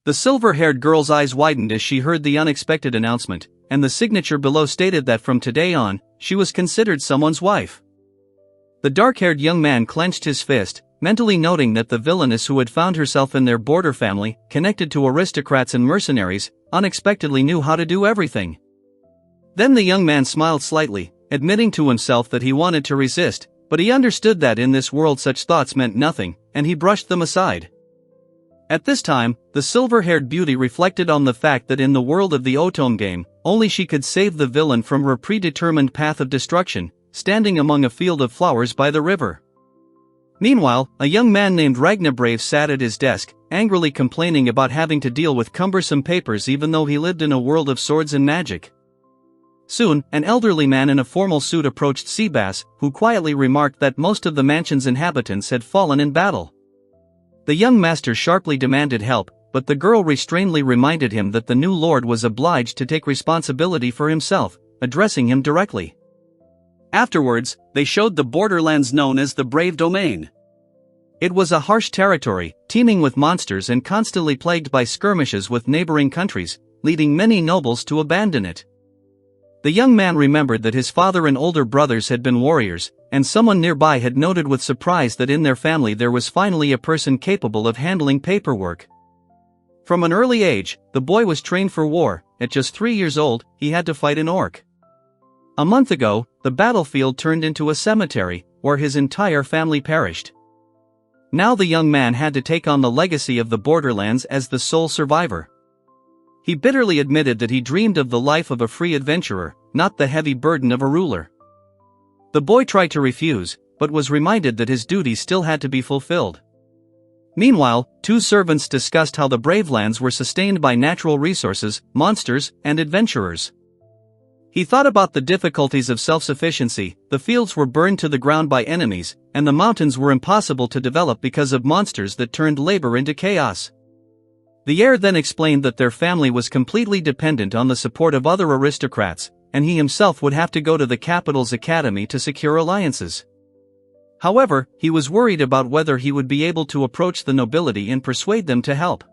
The silver-haired girl's eyes widened as she heard the unexpected announcement, and the signature below stated that from today on, she was considered someone's wife. The dark-haired young man clenched his fist, mentally noting that the villainess who had found herself in their border family, connected to aristocrats and mercenaries, unexpectedly knew how to do everything. Then the young man smiled slightly, admitting to himself that he wanted to resist, but he understood that in this world such thoughts meant nothing, and he brushed them aside. At this time, the silver-haired beauty reflected on the fact that in the world of the Otome game, only she could save the villain from her predetermined path of destruction, standing among a field of flowers by the river. Meanwhile, a young man named Ragnabrave sat at his desk, angrily complaining about having to deal with cumbersome papers even though he lived in a world of swords and magic. Soon, an elderly man in a formal suit approached Seabass, who quietly remarked that most of the mansion's inhabitants had fallen in battle. The young master sharply demanded help, but the girl restrainedly reminded him that the new lord was obliged to take responsibility for himself, addressing him directly. Afterwards, they showed the borderlands known as the Brave Domain. It was a harsh territory, teeming with monsters and constantly plagued by skirmishes with neighboring countries, leading many nobles to abandon it. The young man remembered that his father and older brothers had been warriors, and someone nearby had noted with surprise that in their family there was finally a person capable of handling paperwork. From an early age, the boy was trained for war. At just 3 years old, he had to fight an orc. A month ago, the battlefield turned into a cemetery, where his entire family perished. Now the young man had to take on the legacy of the borderlands as the sole survivor. He bitterly admitted that he dreamed of the life of a free adventurer, not the heavy burden of a ruler. The boy tried to refuse, but was reminded that his duties still had to be fulfilled. Meanwhile, two servants discussed how the Brave Lands were sustained by natural resources, monsters, and adventurers. He thought about the difficulties of self-sufficiency. The fields were burned to the ground by enemies, and the mountains were impossible to develop because of monsters that turned labor into chaos. The heir then explained that their family was completely dependent on the support of other aristocrats, and he himself would have to go to the capital's academy to secure alliances. However, he was worried about whether he would be able to approach the nobility and persuade them to help.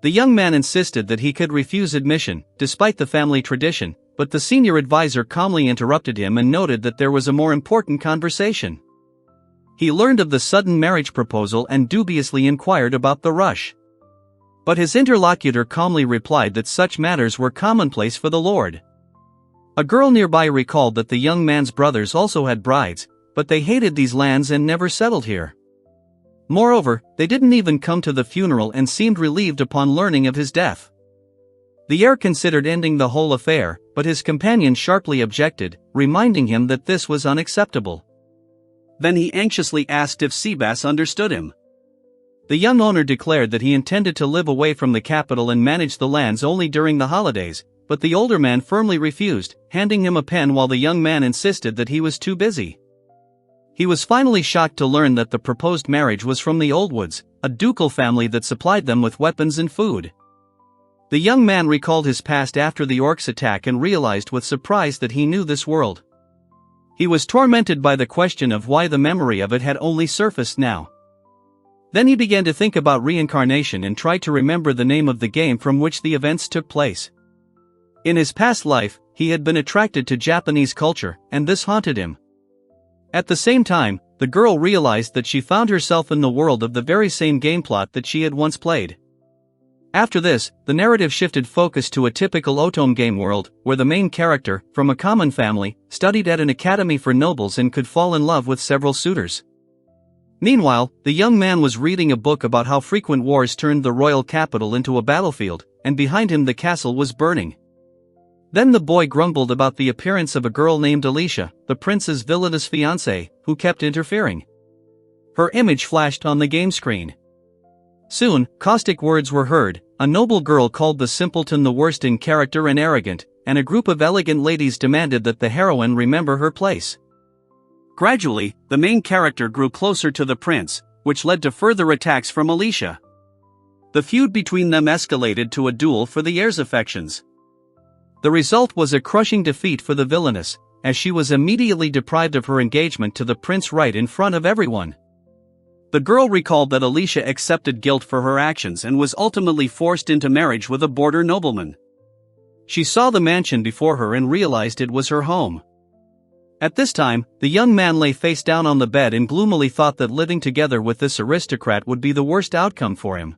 The young man insisted that he could refuse admission, despite the family tradition, but the senior advisor calmly interrupted him and noted that there was a more important conversation. He learned of the sudden marriage proposal and dubiously inquired about the rush. But his interlocutor calmly replied that such matters were commonplace for the lord. A girl nearby recalled that the young man's brothers also had brides, but they hated these lands and never settled here. Moreover, they didn't even come to the funeral and seemed relieved upon learning of his death. The heir considered ending the whole affair, but his companion sharply objected, reminding him that this was unacceptable. Then he anxiously asked if Seabass understood him. The young owner declared that he intended to live away from the capital and manage the lands only during the holidays, but the older man firmly refused, handing him a pen while the young man insisted that he was too busy. He was finally shocked to learn that the proposed marriage was from the Oldwoods, a ducal family that supplied them with weapons and food. The young man recalled his past after the orcs' attack and realized with surprise that he knew this world. He was tormented by the question of why the memory of it had only surfaced now. Then he began to think about reincarnation and tried to remember the name of the game from which the events took place. In his past life, he had been attracted to Japanese culture, and this haunted him. At the same time, the girl realized that she found herself in the world of the very same game plot that she had once played. After this, the narrative shifted focus to a typical Otome game world, where the main character, from a common family, studied at an academy for nobles and could fall in love with several suitors. Meanwhile, the young man was reading a book about how frequent wars turned the royal capital into a battlefield, and behind him the castle was burning. Then the boy grumbled about the appearance of a girl named Alicia, the prince's villainous fiancée, who kept interfering. Her image flashed on the game screen. Soon, caustic words were heard. A noble girl called the simpleton the worst in character and arrogant, and a group of elegant ladies demanded that the heroine remember her place. Gradually, the main character grew closer to the prince, which led to further attacks from Alicia. The feud between them escalated to a duel for the heir's affections. The result was a crushing defeat for the villainess, as she was immediately deprived of her engagement to the prince right in front of everyone. The girl recalled that Alicia accepted guilt for her actions and was ultimately forced into marriage with a border nobleman. She saw the mansion before her and realized it was her home. At this time, the young man lay face down on the bed and gloomily thought that living together with this aristocrat would be the worst outcome for him.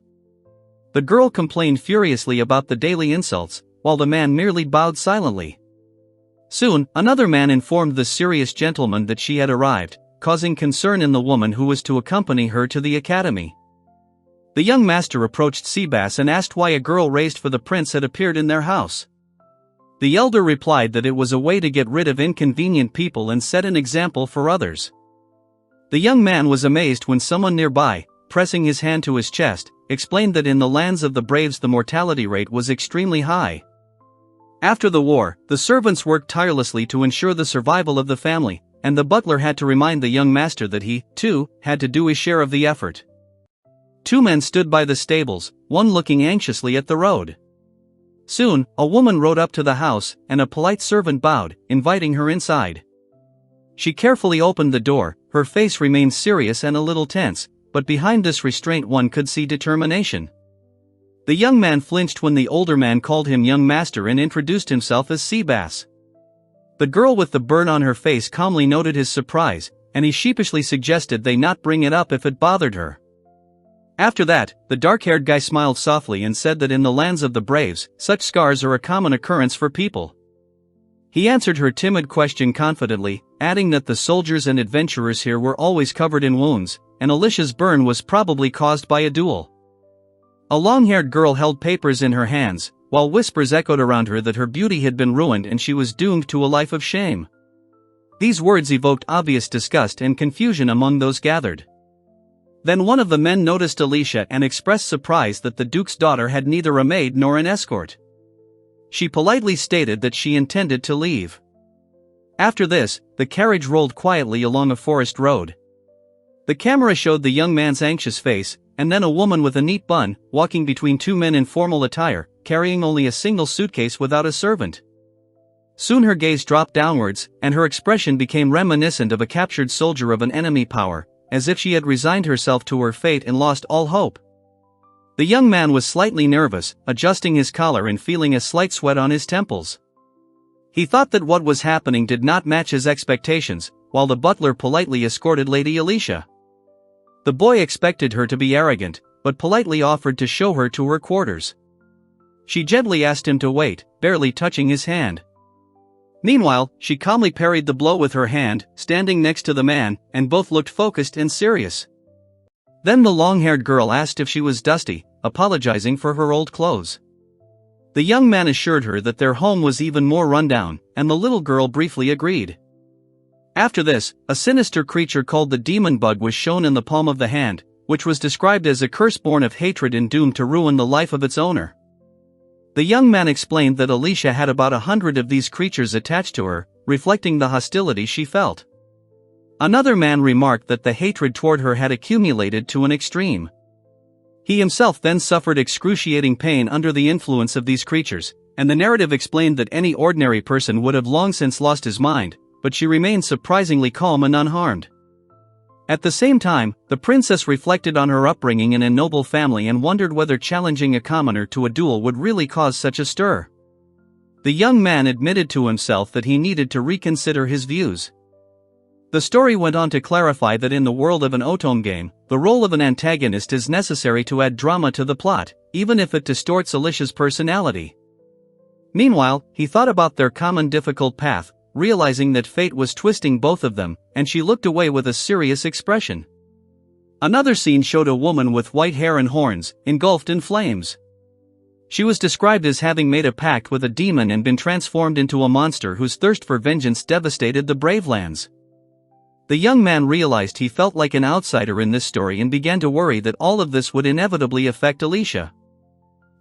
The girl complained furiously about the daily insults, while the man merely bowed silently. Soon, another man informed the serious gentleman that she had arrived, causing concern in the woman who was to accompany her to the academy. The young master approached Seabass and asked why a girl raised for the prince had appeared in their house. The elder replied that it was a way to get rid of inconvenient people and set an example for others. The young man was amazed when someone nearby, pressing his hand to his chest, explained that in the lands of the Braves the mortality rate was extremely high. After the war, the servants worked tirelessly to ensure the survival of the family, and the butler had to remind the young master that he, too, had to do his share of the effort. Two men stood by the stables, one looking anxiously at the road. Soon, a woman rode up to the house, and a polite servant bowed, inviting her inside. She carefully opened the door, her face remained serious and a little tense, but behind this restraint one could see determination. The young man flinched when the older man called him young master and introduced himself as Seabass. The girl with the burn on her face calmly noted his surprise, and he sheepishly suggested they not bring it up if it bothered her. After that, the dark-haired guy smiled softly and said that in the lands of the Braves, such scars are a common occurrence for people. He answered her timid question confidently, adding that the soldiers and adventurers here were always covered in wounds, and Alicia's burn was probably caused by a duel. A long-haired girl held papers in her hands, while whispers echoed around her that her beauty had been ruined and she was doomed to a life of shame. These words evoked obvious disgust and confusion among those gathered. Then one of the men noticed Alicia and expressed surprise that the duke's daughter had neither a maid nor an escort. She politely stated that she intended to leave. After this, the carriage rolled quietly along a forest road. The camera showed the young man's anxious face, and then a woman with a neat bun, walking between two men in formal attire, carrying only a single suitcase without a servant. Soon her gaze dropped downwards, and her expression became reminiscent of a captured soldier of an enemy power, as if she had resigned herself to her fate and lost all hope. The young man was slightly nervous, adjusting his collar and feeling a slight sweat on his temples. He thought that what was happening did not match his expectations, while the butler politely escorted Lady Alicia. The boy expected her to be arrogant, but politely offered to show her to her quarters. She gently asked him to wait, barely touching his hand. Meanwhile, she calmly parried the blow with her hand, standing next to the man, and both looked focused and serious. Then the long-haired girl asked if she was dusty, apologizing for her old clothes. The young man assured her that their home was even more rundown, and the little girl briefly agreed. After this, a sinister creature called the demon bug was shown in the palm of the hand, which was described as a curse born of hatred and doomed to ruin the life of its owner. The young man explained that Alicia had about 100 of these creatures attached to her, reflecting the hostility she felt. Another man remarked that the hatred toward her had accumulated to an extreme. He himself then suffered excruciating pain under the influence of these creatures, and the narrative explained that any ordinary person would have long since lost his mind, but she remained surprisingly calm and unharmed. At the same time, the princess reflected on her upbringing in a noble family and wondered whether challenging a commoner to a duel would really cause such a stir. The young man admitted to himself that he needed to reconsider his views. The story went on to clarify that in the world of an otome game, the role of an antagonist is necessary to add drama to the plot, even if it distorts Alicia's personality. Meanwhile, he thought about their common difficult path, realizing that fate was twisting both of them, and she looked away with a serious expression. Another scene showed a woman with white hair and horns, engulfed in flames. She was described as having made a pact with a demon and been transformed into a monster whose thirst for vengeance devastated the Brave Lands. The young man realized he felt like an outsider in this story and began to worry that all of this would inevitably affect Alicia.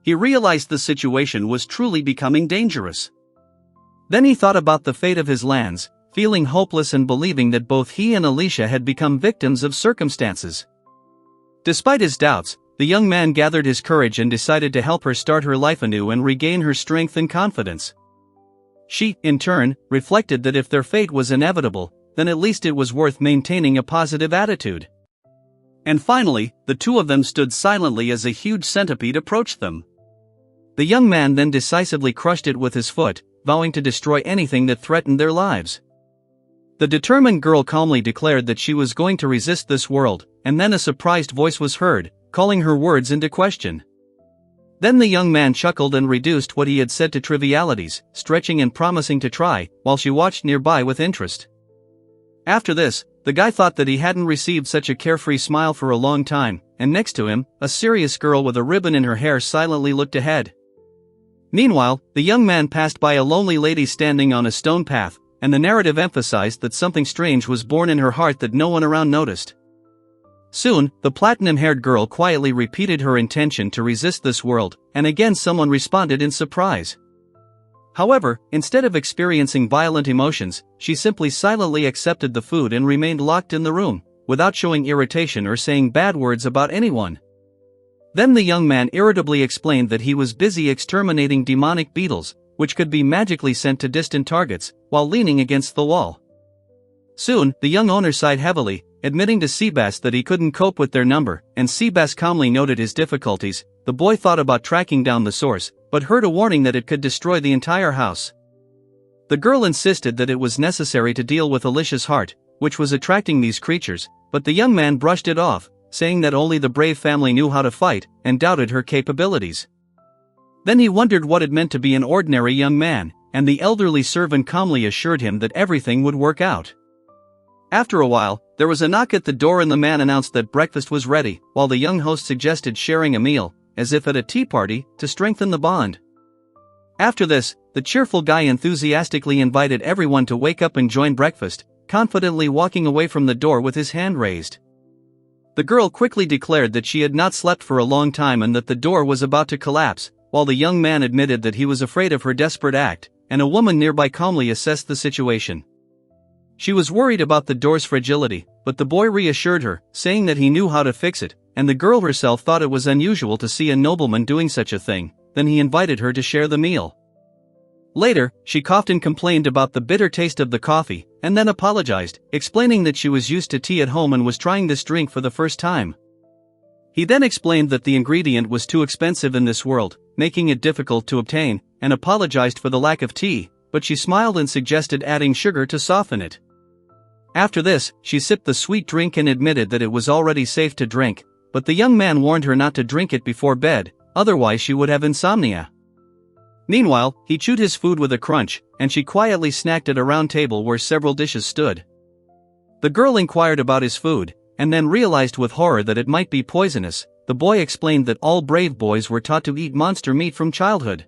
He realized the situation was truly becoming dangerous. Then he thought about the fate of his lands, feeling hopeless and believing that both he and Alicia had become victims of circumstances. Despite his doubts, the young man gathered his courage and decided to help her start her life anew and regain her strength and confidence. She, in turn, reflected that if their fate was inevitable, then at least it was worth maintaining a positive attitude. And finally, the two of them stood silently as a huge centipede approached them. The young man then decisively crushed it with his foot, vowing to destroy anything that threatened their lives. The determined girl calmly declared that she was going to resist this world, and then a surprised voice was heard, calling her words into question. Then the young man chuckled and reduced what he had said to trivialities, stretching and promising to try, while she watched nearby with interest. After this, the guy thought that he hadn't received such a carefree smile for a long time, and next to him, a serious girl with a ribbon in her hair silently looked ahead. Meanwhile, the young man passed by a lonely lady standing on a stone path, and the narrative emphasized that something strange was born in her heart that no one around noticed. Soon, the platinum-haired girl quietly repeated her intention to resist this world, and again someone responded in surprise. However, instead of experiencing violent emotions, she simply silently accepted the food and remained locked in the room, without showing irritation or saying bad words about anyone. Then the young man irritably explained that he was busy exterminating demonic beetles, which could be magically sent to distant targets, while leaning against the wall. Soon, the young owner sighed heavily, admitting to Seabass that he couldn't cope with their number, and Seabass calmly noted his difficulties. The boy thought about tracking down the source, but heard a warning that it could destroy the entire house. The girl insisted that it was necessary to deal with Alicia's heart, which was attracting these creatures, but the young man brushed it off, saying that only the brave family knew how to fight, and doubted her capabilities. Then he wondered what it meant to be an ordinary young man, and the elderly servant calmly assured him that everything would work out. After a while, there was a knock at the door and the man announced that breakfast was ready, while the young host suggested sharing a meal, as if at a tea party, to strengthen the bond. After this, the cheerful guy enthusiastically invited everyone to wake up and join breakfast, confidently walking away from the door with his hand raised. The girl quickly declared that she had not slept for a long time and that the door was about to collapse, while the young man admitted that he was afraid of her desperate act, and a woman nearby calmly assessed the situation. She was worried about the door's fragility, but the boy reassured her, saying that he knew how to fix it, and the girl herself thought it was unusual to see a nobleman doing such a thing. Then he invited her to share the meal. Later, she coughed and complained about the bitter taste of the coffee, and then apologized, explaining that she was used to tea at home and was trying this drink for the first time. He then explained that the ingredient was too expensive in this world, making it difficult to obtain, and apologized for the lack of tea, but she smiled and suggested adding sugar to soften it. After this, she sipped the sweet drink and admitted that it was already safe to drink, but the young man warned her not to drink it before bed, otherwise she would have insomnia. Meanwhile, he chewed his food with a crunch, and she quietly snacked at a round table where several dishes stood. The girl inquired about his food, and then realized with horror that it might be poisonous. The boy explained that all brave boys were taught to eat monster meat from childhood.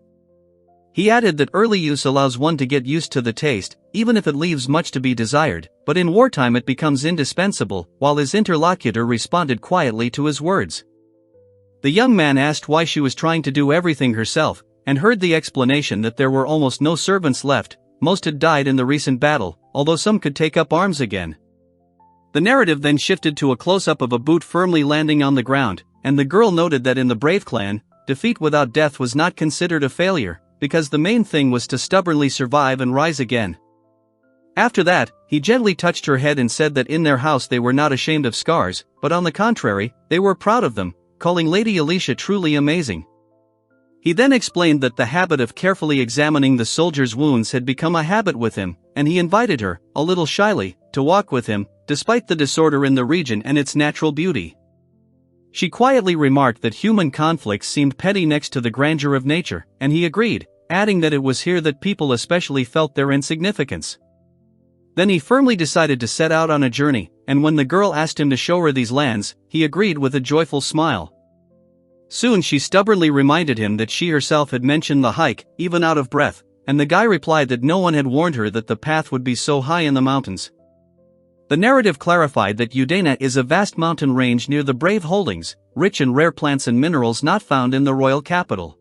He added that early use allows one to get used to the taste, even if it leaves much to be desired, but in wartime it becomes indispensable, while his interlocutor responded quietly to his words. The young man asked why she was trying to do everything herself, and heard the explanation that there were almost no servants left. Most had died in the recent battle, although some could take up arms again. The narrative then shifted to a close-up of a boot firmly landing on the ground, and the girl noted that in the Brave clan, defeat without death was not considered a failure, because the main thing was to stubbornly survive and rise again. After that, he gently touched her head and said that in their house they were not ashamed of scars, but on the contrary, they were proud of them, calling Lady Alicia truly amazing. He then explained that the habit of carefully examining the soldier's wounds had become a habit with him, and he invited her, a little shyly, to walk with him, despite the disorder in the region and its natural beauty. She quietly remarked that human conflicts seemed petty next to the grandeur of nature, and he agreed, adding that it was here that people especially felt their insignificance. Then he firmly decided to set out on a journey, and when the girl asked him to show her these lands, he agreed with a joyful smile. Soon she stubbornly reminded him that she herself had mentioned the hike, even out of breath, and the guy replied that no one had warned her that the path would be so high in the mountains. The narrative clarified that Udana is a vast mountain range near the Brave Holdings, rich in rare plants and minerals not found in the royal capital.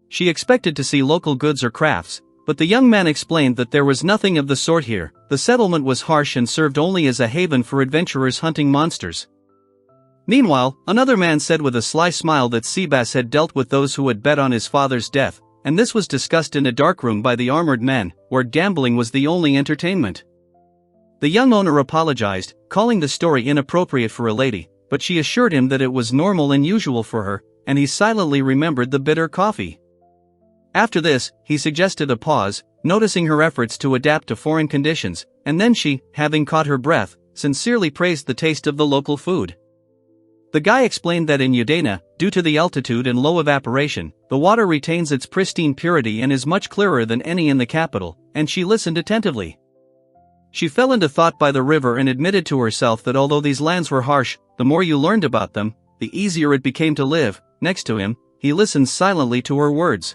She expected to see local goods or crafts, but the young man explained that there was nothing of the sort here. The settlement was harsh and served only as a haven for adventurers hunting monsters. Meanwhile, another man said with a sly smile that Seabass had dealt with those who had bet on his father's death, and this was discussed in a dark room by the armored men, where gambling was the only entertainment. The young owner apologized, calling the story inappropriate for a lady, but she assured him that it was normal and usual for her, and he silently remembered the bitter coffee. After this, he suggested a pause, noticing her efforts to adapt to foreign conditions, and then she, having caught her breath, sincerely praised the taste of the local food. The guy explained that in Udana, due to the altitude and low evaporation, the water retains its pristine purity and is much clearer than any in the capital, and she listened attentively. She fell into thought by the river and admitted to herself that although these lands were harsh, the more you learned about them, the easier it became to live. Next to him, he listened silently to her words.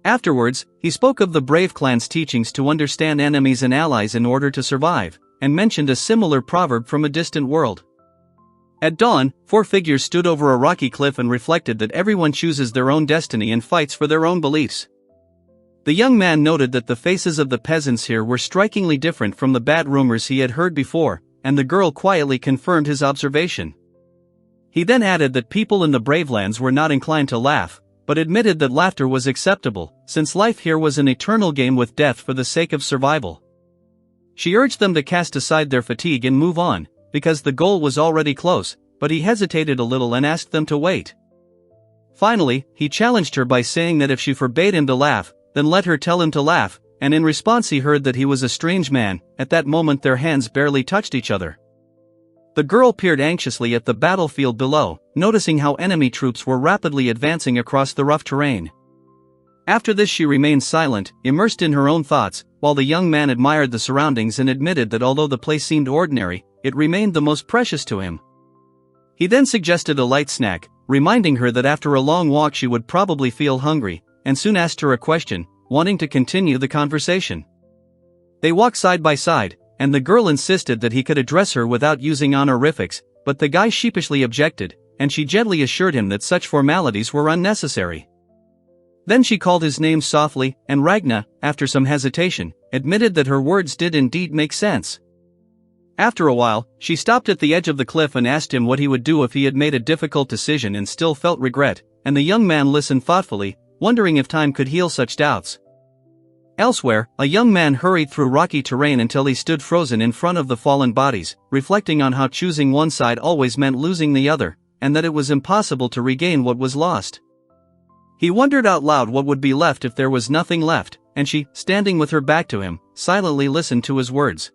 Afterwards, he spoke of the brave clan's teachings to understand enemies and allies in order to survive, and mentioned a similar proverb from a distant world. At dawn, 4 figures stood over a rocky cliff and reflected that everyone chooses their own destiny and fights for their own beliefs. The young man noted that the faces of the peasants here were strikingly different from the bad rumors he had heard before, and the girl quietly confirmed his observation. He then added that people in the Brave Lands were not inclined to laugh, but admitted that laughter was acceptable, since life here was an eternal game with death for the sake of survival. She urged them to cast aside their fatigue and move on, because the goal was already close, but he hesitated a little and asked them to wait. Finally, he challenged her by saying that if she forbade him to laugh, then let her tell him to laugh, and in response he heard that he was a strange man. At that moment their hands barely touched each other. The girl peered anxiously at the battlefield below, noticing how enemy troops were rapidly advancing across the rough terrain. After this she remained silent, immersed in her own thoughts, while the young man admired the surroundings and admitted that although the place seemed ordinary, it remained the most precious to him. He then suggested a light snack, reminding her that after a long walk she would probably feel hungry, and soon asked her a question, wanting to continue the conversation. They walked side by side, and the girl insisted that he could address her without using honorifics, but the guy sheepishly objected, and she gently assured him that such formalities were unnecessary. Then she called his name softly, and Ragna, after some hesitation, admitted that her words did indeed make sense. After a while, she stopped at the edge of the cliff and asked him what he would do if he had made a difficult decision and still felt regret, and the young man listened thoughtfully, wondering if time could heal such doubts. Elsewhere, a young man hurried through rocky terrain until he stood frozen in front of the fallen bodies, reflecting on how choosing one side always meant losing the other, and that it was impossible to regain what was lost. He wondered out loud what would be left if there was nothing left, and she, standing with her back to him, silently listened to his words.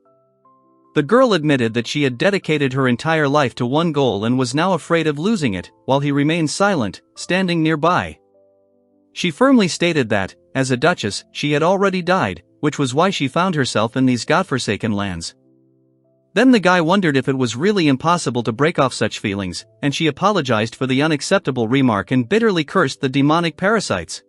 The girl admitted that she had dedicated her entire life to one goal and was now afraid of losing it, while he remained silent, standing nearby. She firmly stated that, as a duchess, she had already died, which was why she found herself in these godforsaken lands. Then the guy wondered if it was really impossible to break off such feelings, and she apologized for the unacceptable remark and bitterly cursed the demonic parasites.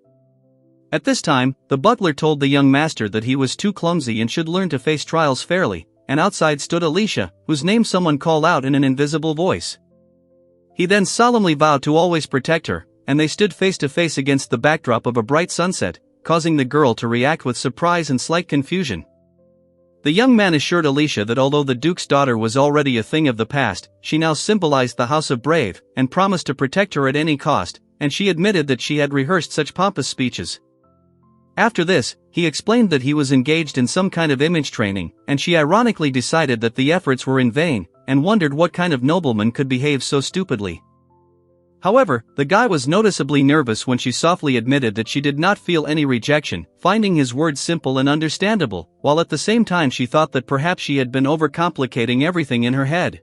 At this time, the butler told the young master that he was too clumsy and should learn to face trials fairly, and outside stood Alicia, whose name someone called out in an invisible voice. He then solemnly vowed to always protect her, and they stood face to face against the backdrop of a bright sunset, causing the girl to react with surprise and slight confusion. The young man assured Alicia that although the Duke's daughter was already a thing of the past, she now symbolized the House of Brave, and promised to protect her at any cost, and she admitted that she had rehearsed such pompous speeches. After this, he explained that he was engaged in some kind of image training, and she ironically decided that the efforts were in vain, and wondered what kind of nobleman could behave so stupidly. However, the guy was noticeably nervous when she softly admitted that she did not feel any rejection, finding his words simple and understandable, while at the same time she thought that perhaps she had been overcomplicating everything in her head.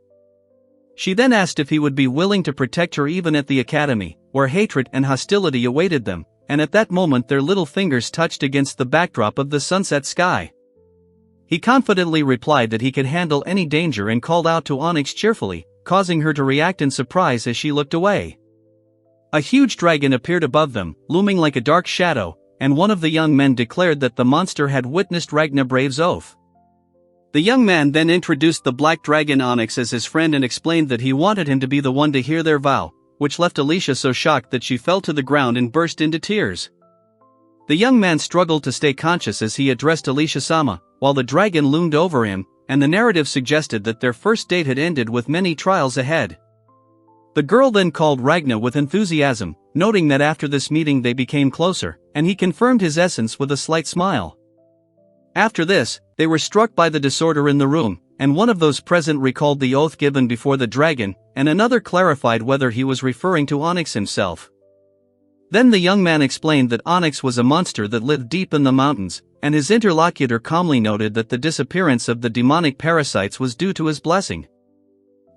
She then asked if he would be willing to protect her even at the academy, where hatred and hostility awaited them, and at that moment their little fingers touched against the backdrop of the sunset sky. He confidently replied that he could handle any danger and called out to Onyx cheerfully, causing her to react in surprise as she looked away. A huge dragon appeared above them, looming like a dark shadow, and one of the young men declared that the monster had witnessed Ragna Brave's oath. The young man then introduced the black dragon Onyx as his friend and explained that he wanted him to be the one to hear their vow, which left Alicia so shocked that she fell to the ground and burst into tears. The young man struggled to stay conscious as he addressed Alicia-sama, while the dragon loomed over him, and the narrative suggested that their first date had ended with many trials ahead. The girl then called Ragna with enthusiasm, noting that after this meeting they became closer, and he confirmed his essence with a slight smile. After this, they were struck by the disorder in the room, and one of those present recalled the oath given before the dragon, and another clarified whether he was referring to Onyx himself. Then the young man explained that Onyx was a monster that lived deep in the mountains, and his interlocutor calmly noted that the disappearance of the demonic parasites was due to his blessing.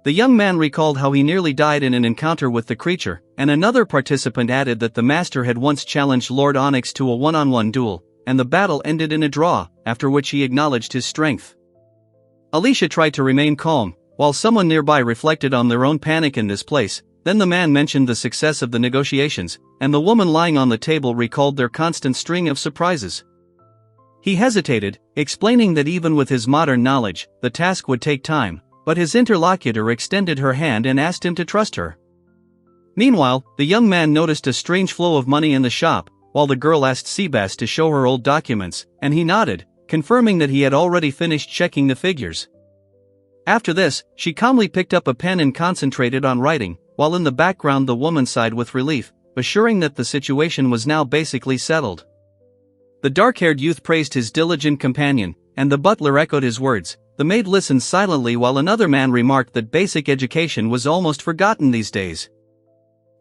The young man recalled how he nearly died in an encounter with the creature, and another participant added that the master had once challenged Lord Onyx to a one-on-one duel, and the battle ended in a draw, after which he acknowledged his strength. Alicia tried to remain calm, while someone nearby reflected on their own panic in this place. Then the man mentioned the success of the negotiations, and the woman lying on the table recalled their constant string of surprises. He hesitated, explaining that even with his modern knowledge, the task would take time, but his interlocutor extended her hand and asked him to trust her. Meanwhile, the young man noticed a strange flow of money in the shop, while the girl asked Seabass to show her old documents, and he nodded, confirming that he had already finished checking the figures. After this, she calmly picked up a pen and concentrated on writing, while in the background the woman sighed with relief, assuring that the situation was now basically settled. The dark-haired youth praised his diligent companion, and the butler echoed his words. The maid listened silently while another man remarked that basic education was almost forgotten these days.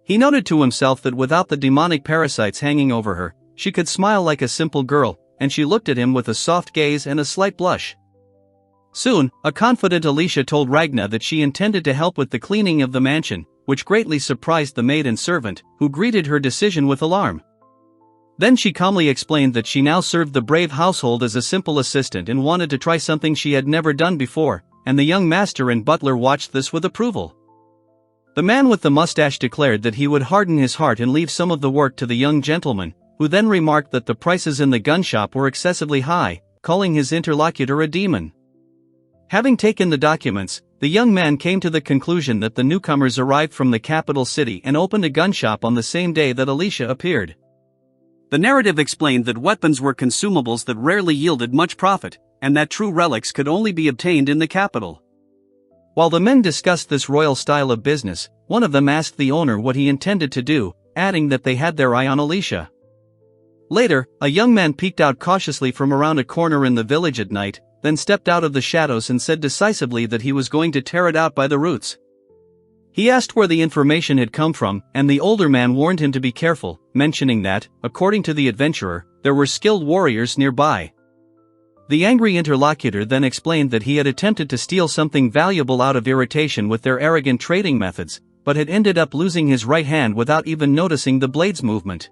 He noted to himself that without the demonic parasites hanging over her, she could smile like a simple girl, and she looked at him with a soft gaze and a slight blush. Soon, a confident Alicia told Ragna that she intended to help with the cleaning of the mansion, which greatly surprised the maid and servant, who greeted her decision with alarm. Then she calmly explained that she now served the brave household as a simple assistant and wanted to try something she had never done before, and the young master and butler watched this with approval. The man with the mustache declared that he would harden his heart and leave some of the work to the young gentleman, who then remarked that the prices in the gun shop were excessively high, calling his interlocutor a demon. Having taken the documents, the young man came to the conclusion that the newcomers arrived from the capital city and opened a gun shop on the same day that Alicia appeared. The narrative explained that weapons were consumables that rarely yielded much profit, and that true relics could only be obtained in the capital. While the men discussed this royal style of business, one of them asked the owner what he intended to do, adding that they had their eye on Alicia. Later, a young man peeked out cautiously from around a corner in the village at night, then stepped out of the shadows and said decisively that he was going to tear it out by the roots. He asked where the information had come from, and the older man warned him to be careful, mentioning that, according to the adventurer, there were skilled warriors nearby. The angry interlocutor then explained that he had attempted to steal something valuable out of irritation with their arrogant trading methods, but had ended up losing his right hand without even noticing the blade's movement.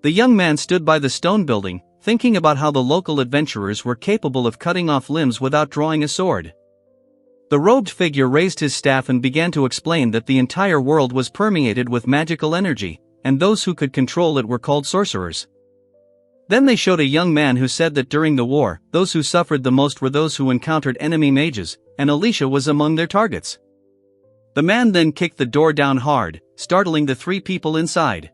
The young man stood by the stone building, thinking about how the local adventurers were capable of cutting off limbs without drawing a sword. The robed figure raised his staff and began to explain that the entire world was permeated with magical energy, and those who could control it were called sorcerers. Then they showed a young man who said that during the war, those who suffered the most were those who encountered enemy mages, and Alicia was among their targets. The man then kicked the door down hard, startling the three people inside.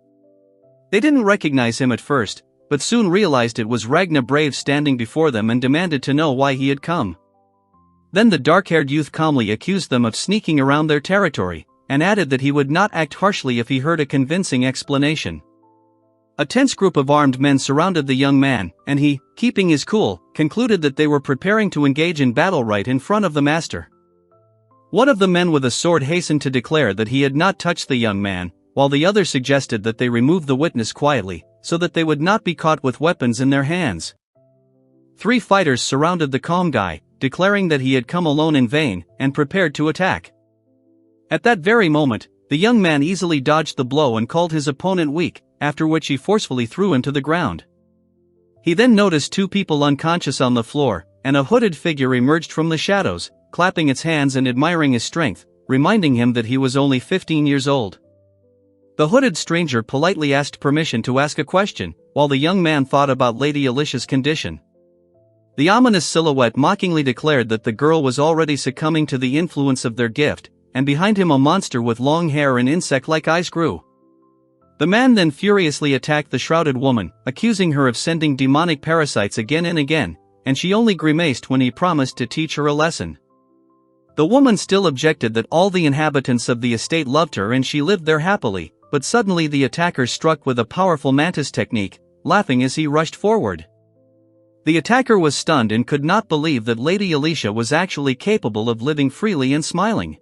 They didn't recognize him at first, but soon realized it was Ragna Brave standing before them and demanded to know why he had come. Then the dark-haired youth calmly accused them of sneaking around their territory, and added that he would not act harshly if he heard a convincing explanation. A tense group of armed men surrounded the young man, and he, keeping his cool, concluded that they were preparing to engage in battle right in front of the master. One of the men with a sword hastened to declare that he had not touched the young man, while the other suggested that they remove the witness quietly, so that they would not be caught with weapons in their hands. 3 fighters surrounded the calm guy, declaring that he had come alone in vain, and prepared to attack. At that very moment, the young man easily dodged the blow and called his opponent weak, after which he forcefully threw him to the ground. He then noticed 2 people unconscious on the floor, and a hooded figure emerged from the shadows, clapping its hands and admiring his strength, reminding him that he was only 15 years old. The hooded stranger politely asked permission to ask a question, while the young man thought about Lady Alicia's condition. The ominous silhouette mockingly declared that the girl was already succumbing to the influence of their gift, and behind him a monster with long hair and insect-like eyes grew. The man then furiously attacked the shrouded woman, accusing her of sending demonic parasites again and again, and she only grimaced when he promised to teach her a lesson. The woman still objected that all the inhabitants of the estate loved her and she lived there happily, but suddenly the attacker struck with a powerful mantis technique, laughing as he rushed forward. The attacker was stunned and could not believe that Lady Alicia was actually capable of living freely and smiling.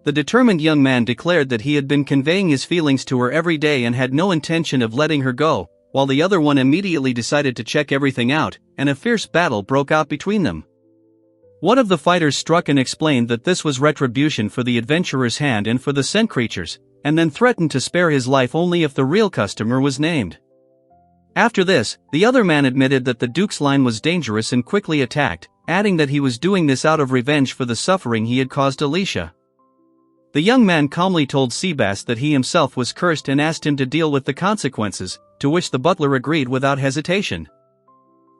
The determined young man declared that he had been conveying his feelings to her every day and had no intention of letting her go, while the other one immediately decided to check everything out, and a fierce battle broke out between them. One of the fighters struck and explained that this was retribution for the adventurer's hand and for the scent creatures, and then threatened to spare his life only if the real customer was named. After this, the other man admitted that the Duke's line was dangerous and quickly attacked, adding that he was doing this out of revenge for the suffering he had caused Alicia. The young man calmly told Seabass that he himself was cursed and asked him to deal with the consequences, to which the butler agreed without hesitation.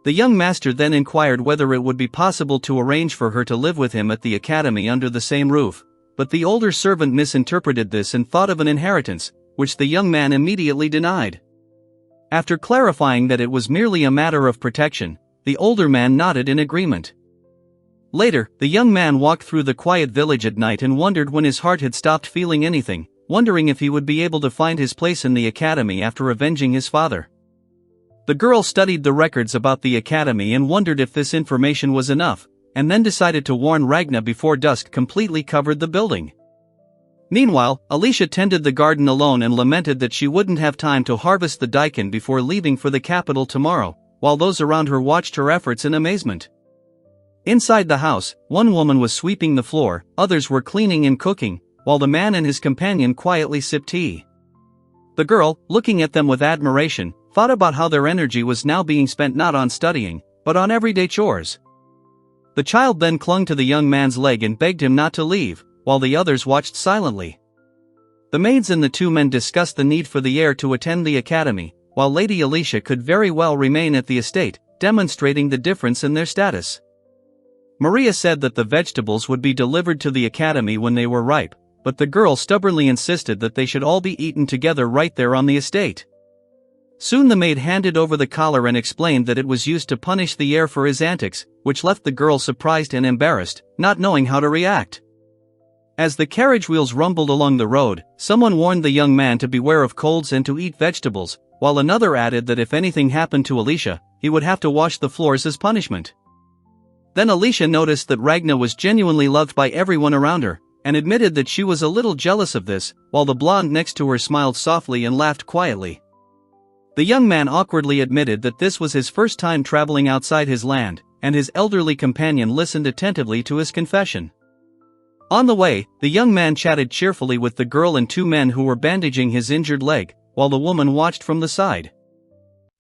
The young master then inquired whether it would be possible to arrange for her to live with him at the academy under the same roof, but the older servant misinterpreted this and thought of an inheritance, which the young man immediately denied. After clarifying that it was merely a matter of protection, the older man nodded in agreement. Later, the young man walked through the quiet village at night and wondered when his heart had stopped feeling anything, wondering if he would be able to find his place in the academy after avenging his father. The girl studied the records about the academy and wondered if this information was enough, and then decided to warn Ragna before dusk completely covered the building. Meanwhile, Alicia tended the garden alone and lamented that she wouldn't have time to harvest the daikon before leaving for the capital tomorrow, while those around her watched her efforts in amazement. Inside the house, one woman was sweeping the floor, others were cleaning and cooking, while the man and his companion quietly sipped tea. The girl, looking at them with admiration, thought about how their energy was now being spent not on studying, but on everyday chores. The child then clung to the young man's leg and begged him not to leave, while the others watched silently. The maids and the two men discussed the need for the heir to attend the academy, while Lady Alicia could very well remain at the estate, demonstrating the difference in their status. Maria said that the vegetables would be delivered to the academy when they were ripe, but the girl stubbornly insisted that they should all be eaten together right there on the estate. Soon the maid handed over the collar and explained that it was used to punish the heir for his antics, which left the girl surprised and embarrassed, not knowing how to react. As the carriage wheels rumbled along the road, someone warned the young man to beware of colds and to eat vegetables, while another added that if anything happened to Alicia, he would have to wash the floors as punishment. Then Alicia noticed that Ragna was genuinely loved by everyone around her, and admitted that she was a little jealous of this, while the blonde next to her smiled softly and laughed quietly. The young man awkwardly admitted that this was his first time traveling outside his land, and his elderly companion listened attentively to his confession. On the way, the young man chatted cheerfully with the girl and two men who were bandaging his injured leg, while the woman watched from the side.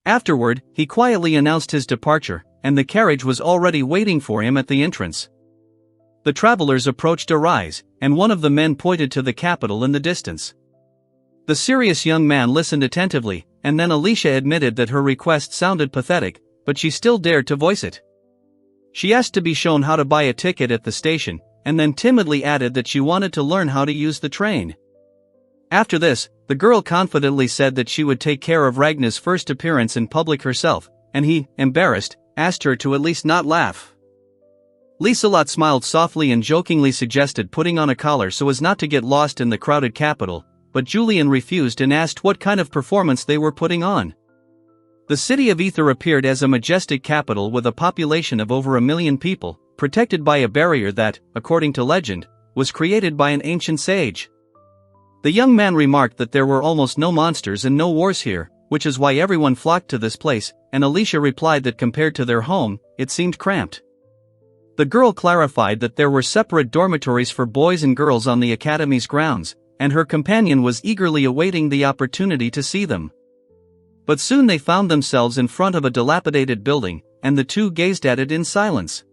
Afterward, he quietly announced his departure, and the carriage was already waiting for him at the entrance. The travelers approached a rise, and one of the men pointed to the capital in the distance. The serious young man listened attentively, and then Alicia admitted that her request sounded pathetic, but she still dared to voice it. She asked to be shown how to buy a ticket at the station, and then timidly added that she wanted to learn how to use the train. After this, the girl confidently said that she would take care of Ragna's first appearance in public herself, and he, embarrassed, asked her to at least not laugh. Lieselot smiled softly and jokingly suggested putting on a collar so as not to get lost in the crowded capital, but Julian refused and asked what kind of performance they were putting on. The city of Ether appeared as a majestic capital with a population of over 1 million people, protected by a barrier that, according to legend, was created by an ancient sage. The young man remarked that there were almost no monsters and no wars here, which is why everyone flocked to this place, and Alicia replied that compared to their home, it seemed cramped. The girl clarified that there were separate dormitories for boys and girls on the academy's grounds, and her companion was eagerly awaiting the opportunity to see them. But soon they found themselves in front of a dilapidated building, and the two gazed at it in silence.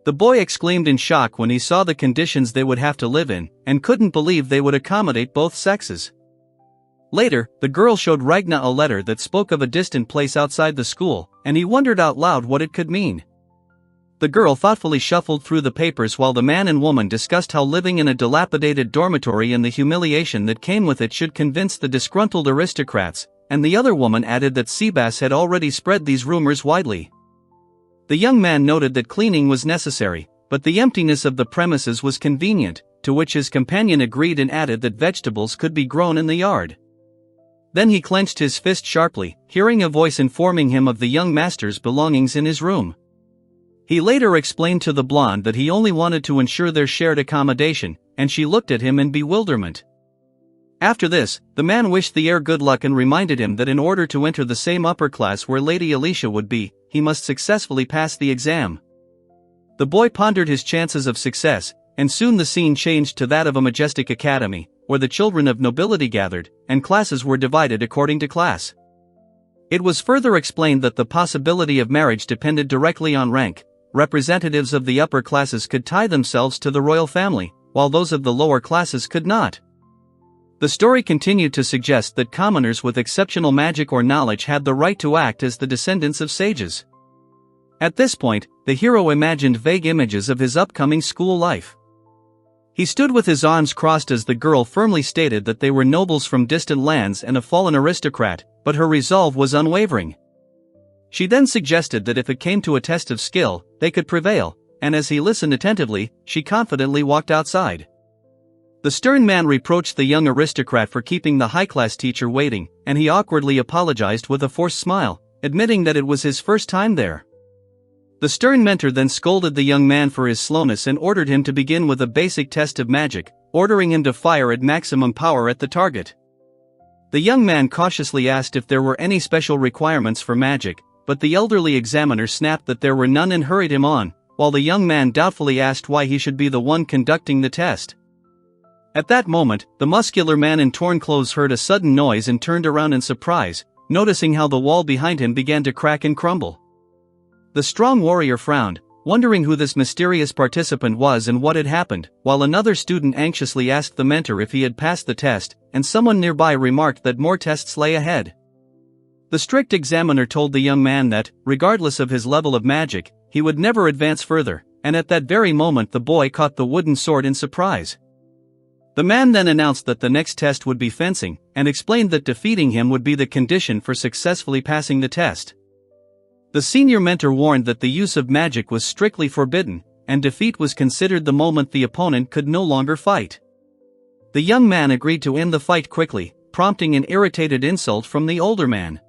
The boy exclaimed in shock when he saw the conditions they would have to live in, and couldn't believe they would accommodate both sexes. Later, the girl showed Ragna a letter that spoke of a distant place outside the school, and he wondered out loud what it could mean. The girl thoughtfully shuffled through the papers while the man and woman discussed how living in a dilapidated dormitory and the humiliation that came with it should convince the disgruntled aristocrats, and the other woman added that Seabass had already spread these rumors widely. The young man noted that cleaning was necessary, but the emptiness of the premises was convenient, to which his companion agreed and added that vegetables could be grown in the yard. Then he clenched his fist sharply, hearing a voice informing him of the young master's belongings in his room. He later explained to the blonde that he only wanted to ensure their shared accommodation, and she looked at him in bewilderment. After this, the man wished the heir good luck and reminded him that in order to enter the same upper class where Lady Alicia would be, he must successfully pass the exam. The boy pondered his chances of success, and soon the scene changed to that of a majestic academy, where the children of nobility gathered, and classes were divided according to class. It was further explained that the possibility of marriage depended directly on rank. Representatives of the upper classes could tie themselves to the royal family, while those of the lower classes could not. The story continued to suggest that commoners with exceptional magic or knowledge had the right to act as the descendants of sages. At this point, the hero imagined vague images of his upcoming school life. He stood with his arms crossed as the girl firmly stated that they were nobles from distant lands and a fallen aristocrat, but her resolve was unwavering. She then suggested that if it came to a test of skill, they could prevail, and as he listened attentively, she confidently walked outside. The stern man reproached the young aristocrat for keeping the high-class teacher waiting, and he awkwardly apologized with a forced smile, admitting that it was his first time there. The stern mentor then scolded the young man for his slowness and ordered him to begin with a basic test of magic, ordering him to fire at maximum power at the target. The young man cautiously asked if there were any special requirements for magic, but the elderly examiner snapped that there were none and hurried him on, while the young man doubtfully asked why he should be the one conducting the test. At that moment, the muscular man in torn clothes heard a sudden noise and turned around in surprise, noticing how the wall behind him began to crack and crumble. The strong warrior frowned, wondering who this mysterious participant was and what had happened, while another student anxiously asked the mentor if he had passed the test, and someone nearby remarked that more tests lay ahead. The strict examiner told the young man that, regardless of his level of magic, he would never advance further, and at that very moment the boy caught the wooden sword in surprise. The man then announced that the next test would be fencing, and explained that defeating him would be the condition for successfully passing the test. The senior mentor warned that the use of magic was strictly forbidden, and defeat was considered the moment the opponent could no longer fight. The young man agreed to end the fight quickly, prompting an irritated insult from the older man.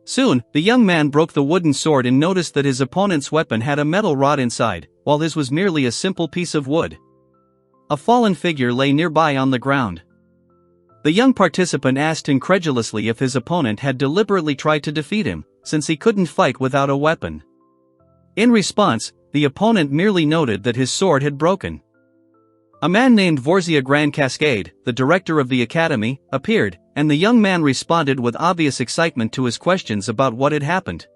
Soon, the young man broke the wooden sword and noticed that his opponent's weapon had a metal rod inside, while his was merely a simple piece of wood. A fallen figure lay nearby on the ground. The young participant asked incredulously if his opponent had deliberately tried to defeat him, since he couldn't fight without a weapon. In response, the opponent merely noted that his sword had broken. A man named Vorzia Grand Cascade, the director of the academy, appeared, and the young man responded with obvious excitement to his questions about what had happened.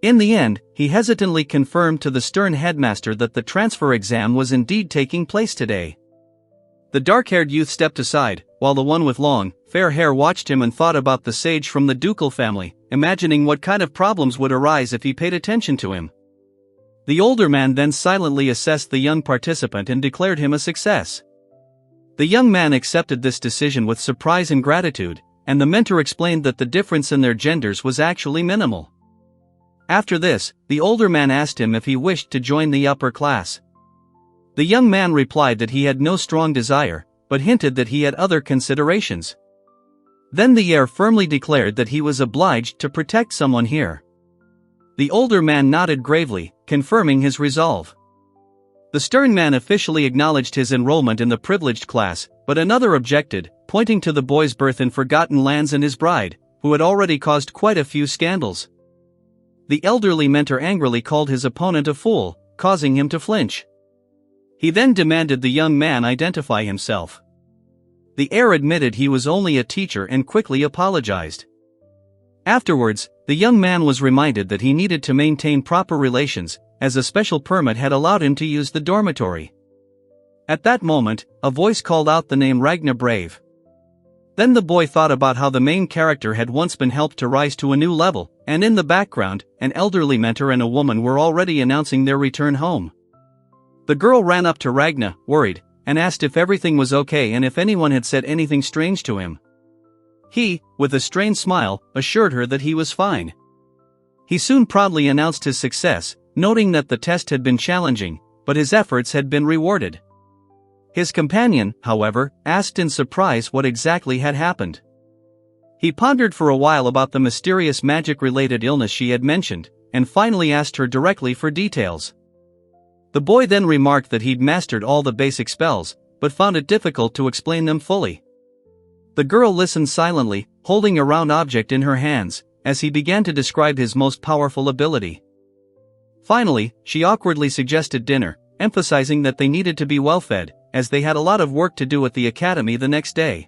In the end, he hesitantly confirmed to the stern headmaster that the transfer exam was indeed taking place today. The dark-haired youth stepped aside, while the one with long, fair hair watched him and thought about the sage from the ducal family, imagining what kind of problems would arise if he paid attention to him. The older man then silently assessed the young participant and declared him a success. The young man accepted this decision with surprise and gratitude, and the mentor explained that the difference in their genders was actually minimal. After this, the older man asked him if he wished to join the upper class. The young man replied that he had no strong desire, but hinted that he had other considerations. Then the heir firmly declared that he was obliged to protect someone here. The older man nodded gravely, confirming his resolve. The stern man officially acknowledged his enrollment in the privileged class, but another objected, pointing to the boy's birth in forgotten lands and his bride, who had already caused quite a few scandals. The elderly mentor angrily called his opponent a fool, causing him to flinch. He then demanded the young man identify himself. The heir admitted he was only a teacher and quickly apologized. Afterwards, the young man was reminded that he needed to maintain proper relations, as a special permit had allowed him to use the dormitory. At that moment, a voice called out the name Ragna Brave. Then the boy thought about how the main character had once been helped to rise to a new level, and in the background, an elderly mentor and a woman were already announcing their return home. The girl ran up to Ragna, worried, and asked if everything was okay and if anyone had said anything strange to him. He, with a strained smile, assured her that he was fine. He soon proudly announced his success, noting that the test had been challenging, but his efforts had been rewarded. His companion, however, asked in surprise what exactly had happened. He pondered for a while about the mysterious magic-related illness she had mentioned, and finally asked her directly for details. The boy then remarked that he'd mastered all the basic spells, but found it difficult to explain them fully. The girl listened silently, holding a round object in her hands, as he began to describe his most powerful ability. Finally, she awkwardly suggested dinner, emphasizing that they needed to be well-fed, as they had a lot of work to do at the academy the next day.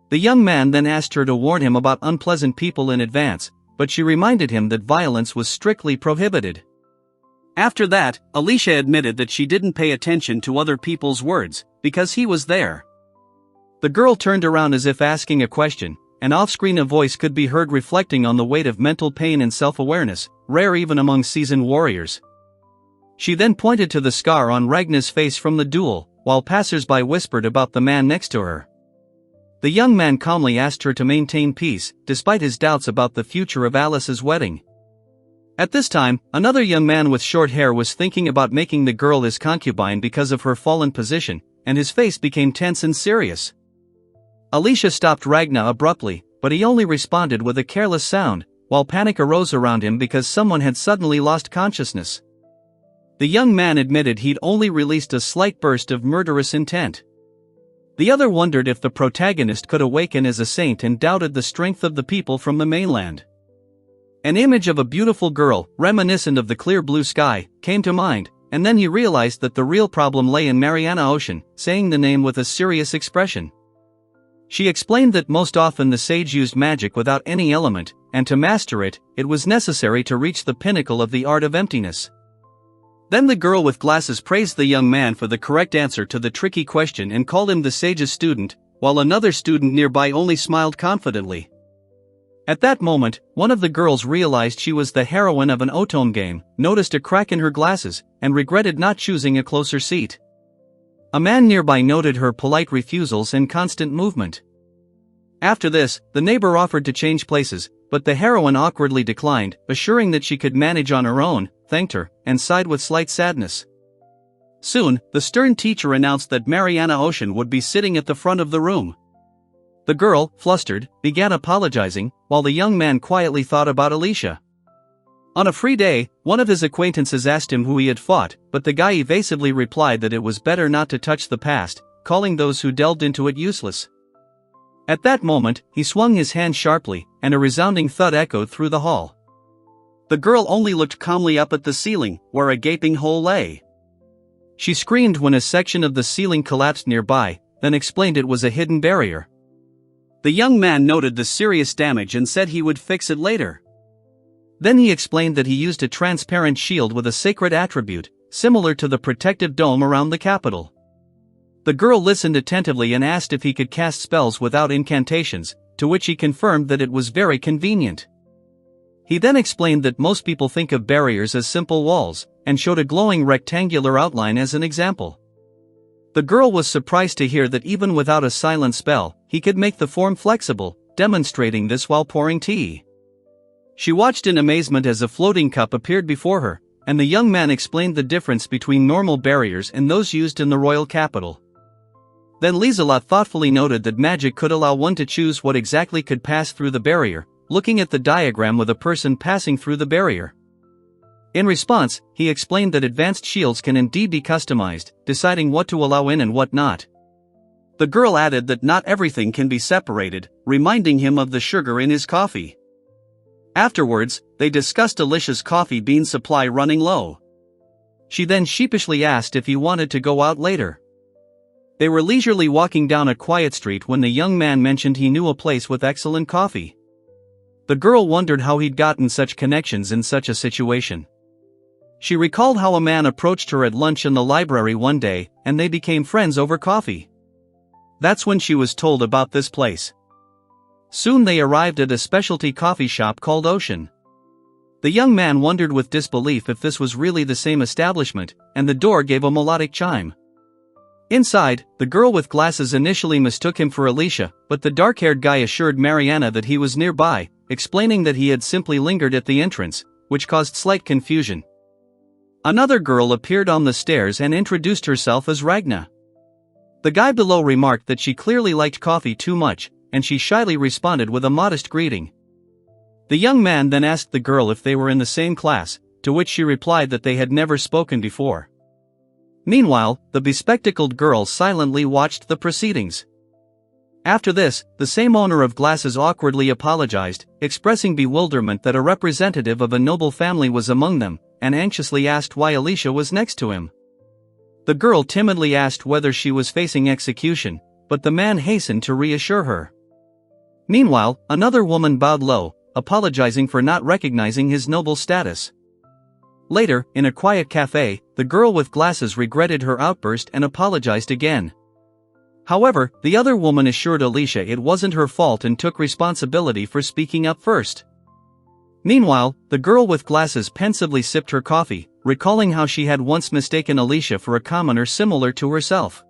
The young man then asked her to warn him about unpleasant people in advance, but she reminded him that violence was strictly prohibited. After that, Alicia admitted that she didn't pay attention to other people's words, because he was there. The girl turned around as if asking a question, and off-screen a voice could be heard reflecting on the weight of mental pain and self-awareness, rare even among seasoned warriors. She then pointed to the scar on Ragna's face from the duel, while passers-by whispered about the man next to her. The young man calmly asked her to maintain peace, despite his doubts about the future of Alice's wedding. At this time, another young man with short hair was thinking about making the girl his concubine because of her fallen position, and his face became tense and serious. Alicia stopped Ragna abruptly, but he only responded with a careless sound, while panic arose around him because someone had suddenly lost consciousness. The young man admitted he'd only released a slight burst of murderous intent. The other wondered if the protagonist could awaken as a saint and doubted the strength of the people from the mainland. An image of a beautiful girl, reminiscent of the clear blue sky, came to mind, and then he realized that the real problem lay in Mariana Ocean, saying the name with a serious expression. She explained that most often the sage used magic without any element, and to master it, it was necessary to reach the pinnacle of the art of emptiness. Then the girl with glasses praised the young man for the correct answer to the tricky question and called him the sage's student, while another student nearby only smiled confidently. At that moment, one of the girls realized she was the heroine of an otome game, noticed a crack in her glasses, and regretted not choosing a closer seat. A man nearby noted her polite refusals and constant movement. After this, the neighbor offered to change places, but the heroine awkwardly declined, assuring that she could manage on her own, thanked her, and sighed with slight sadness. Soon, the stern teacher announced that Mariana Ocean would be sitting at the front of the room. The girl, flustered, began apologizing, while the young man quietly thought about Alicia. On a free day, one of his acquaintances asked him who he had fought, but the guy evasively replied that it was better not to touch the past, calling those who delved into it useless. At that moment, he swung his hand sharply, and a resounding thud echoed through the hall. The girl only looked calmly up at the ceiling, where a gaping hole lay. She screamed when a section of the ceiling collapsed nearby, then explained it was a hidden barrier. The young man noted the serious damage and said he would fix it later. Then he explained that he used a transparent shield with a sacred attribute, similar to the protective dome around the capital. The girl listened attentively and asked if he could cast spells without incantations, to which he confirmed that it was very convenient. He then explained that most people think of barriers as simple walls, and showed a glowing rectangular outline as an example. The girl was surprised to hear that even without a silent spell, he could make the form flexible, demonstrating this while pouring tea. She watched in amazement as a floating cup appeared before her, and the young man explained the difference between normal barriers and those used in the royal capital. Then Lizelot thoughtfully noted that magic could allow one to choose what exactly could pass through the barrier, looking at the diagram with a person passing through the barrier. In response, he explained that advanced shields can indeed be customized, deciding what to allow in and what not. The girl added that not everything can be separated, reminding him of the sugar in his coffee. Afterwards, they discussed Alicia's coffee bean supply running low. She then sheepishly asked if he wanted to go out later. They were leisurely walking down a quiet street when the young man mentioned he knew a place with excellent coffee. The girl wondered how he'd gotten such connections in such a situation. She recalled how a man approached her at lunch in the library one day, and they became friends over coffee. That's when she was told about this place. Soon they arrived at a specialty coffee shop called Ocean. The young man wondered with disbelief if this was really the same establishment, and the door gave a melodic chime. Inside, the girl with glasses initially mistook him for Alicia, but the dark-haired guy assured Mariana that he was nearby, explaining that he had simply lingered at the entrance, which caused slight confusion. Another girl appeared on the stairs and introduced herself as Ragna. The guy below remarked that she clearly liked coffee too much, and she shyly responded with a modest greeting. The young man then asked the girl if they were in the same class, to which she replied that they had never spoken before. Meanwhile, the bespectacled girl silently watched the proceedings. After this, the same owner of glasses awkwardly apologized, expressing bewilderment that a representative of a noble family was among them, and anxiously asked why Alicia was next to him. The girl timidly asked whether she was facing execution, but the man hastened to reassure her. Meanwhile, another woman bowed low, apologizing for not recognizing his noble status. Later, in a quiet cafe, the girl with glasses regretted her outburst and apologized again. However, the other woman assured Alicia it wasn't her fault and took responsibility for speaking up first. Meanwhile, the girl with glasses pensively sipped her coffee, recalling how she had once mistaken Alicia for a commoner similar to herself.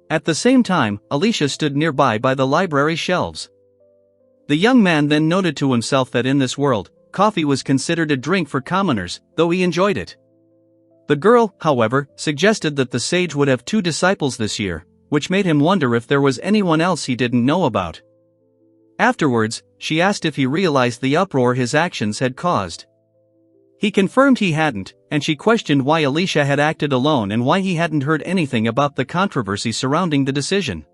At the same time, Alicia stood nearby by the library shelves. The young man then noted to himself that in this world, coffee was considered a drink for commoners, though he enjoyed it. The girl, however, suggested that the sage would have 2 disciples this year, which made him wonder if there was anyone else he didn't know about. Afterwards, she asked if he realized the uproar his actions had caused. He confirmed he hadn't, and she questioned why Alicia had acted alone and why he hadn't heard anything about the controversy surrounding the decision.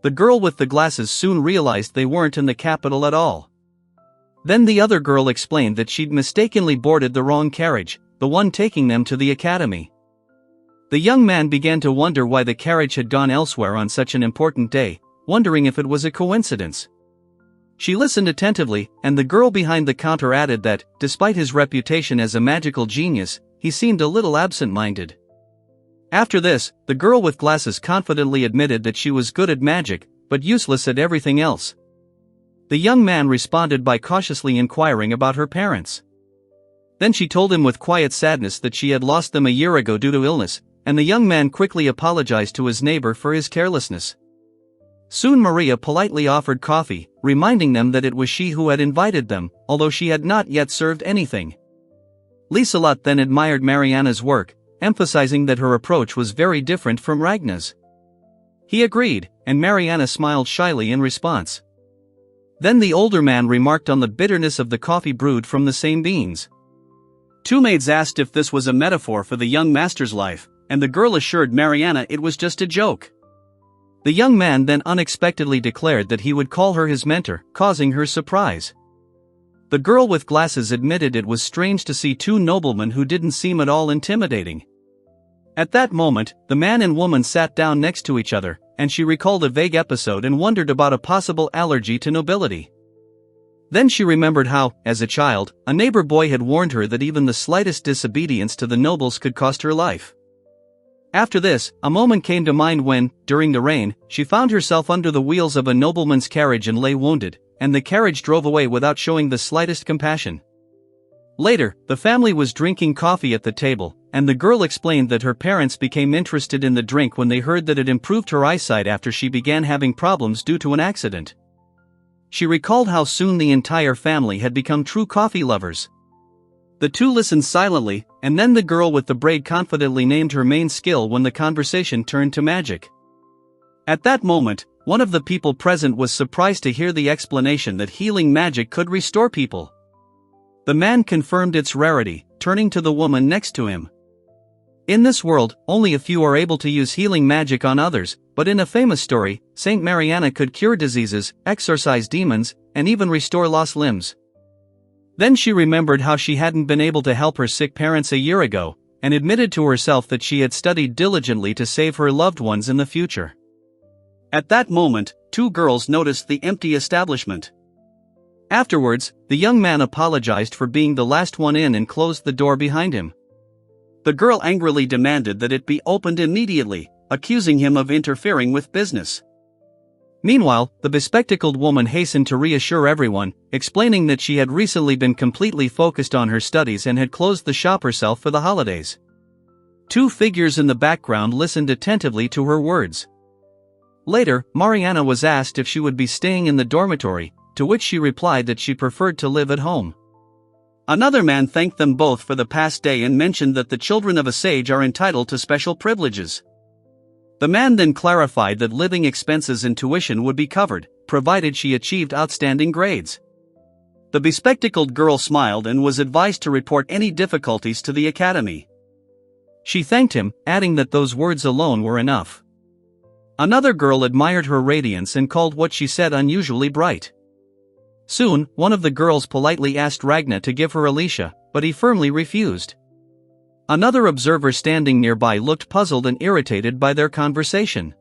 The girl with the glasses soon realized they weren't in the capital at all. Then the other girl explained that she'd mistakenly boarded the wrong carriage, the one taking them to the academy. The young man began to wonder why the carriage had gone elsewhere on such an important day, wondering if it was a coincidence. She listened attentively, and the girl behind the counter added that, despite his reputation as a magical genius, he seemed a little absent-minded. After this, the girl with glasses confidently admitted that she was good at magic, but useless at everything else. The young man responded by cautiously inquiring about her parents. Then she told him with quiet sadness that she had lost them a year ago due to illness, and the young man quickly apologized to his neighbor for his carelessness. Soon Maria politely offered coffee, reminding them that it was she who had invited them, although she had not yet served anything. Lieselot then admired Mariana's work, emphasizing that her approach was very different from Ragna's. He agreed, and Mariana smiled shyly in response. Then the older man remarked on the bitterness of the coffee brewed from the same beans. 2 maids asked if this was a metaphor for the young master's life, and the girl assured Mariana it was just a joke. The young man then unexpectedly declared that he would call her his mentor, causing her surprise. The girl with glasses admitted it was strange to see 2 noblemen who didn't seem at all intimidating. At that moment, the man and woman sat down next to each other, and she recalled a vague episode and wondered about a possible allergy to nobility. Then she remembered how, as a child, a neighbor boy had warned her that even the slightest disobedience to the nobles could cost her life. After this, a moment came to mind when, during the rain, she found herself under the wheels of a nobleman's carriage and lay wounded, and the carriage drove away without showing the slightest compassion. Later, the family was drinking coffee at the table, and the girl explained that her parents became interested in the drink when they heard that it improved her eyesight after she began having problems due to an accident. She recalled how soon the entire family had become true coffee lovers. The 2 listened silently, and then the girl with the braid confidently named her main skill when the conversation turned to magic. At that moment, one of the people present was surprised to hear the explanation that healing magic could restore people. The man confirmed its rarity, turning to the woman next to him. In this world, only a few are able to use healing magic on others, but in a famous story, Saint Mariana could cure diseases, exorcise demons, and even restore lost limbs. Then she remembered how she hadn't been able to help her sick parents a year ago, and admitted to herself that she had studied diligently to save her loved ones in the future. At that moment, 2 girls noticed the empty establishment. Afterwards, the young man apologized for being the last one in and closed the door behind him. The girl angrily demanded that it be opened immediately, accusing him of interfering with business. Meanwhile, the bespectacled woman hastened to reassure everyone, explaining that she had recently been completely focused on her studies and had closed the shop herself for the holidays. 2 figures in the background listened attentively to her words. Later, Mariana was asked if she would be staying in the dormitory, to which she replied that she preferred to live at home. Another man thanked them both for the past day and mentioned that the children of a sage are entitled to special privileges. The man then clarified that living expenses and tuition would be covered, provided she achieved outstanding grades. The bespectacled girl smiled and was advised to report any difficulties to the academy. She thanked him, adding that those words alone were enough. Another girl admired her radiance and called what she said unusually bright. Soon, one of the girls politely asked Ragna to give her Alicia, but he firmly refused. Another observer standing nearby looked puzzled and irritated by their conversation.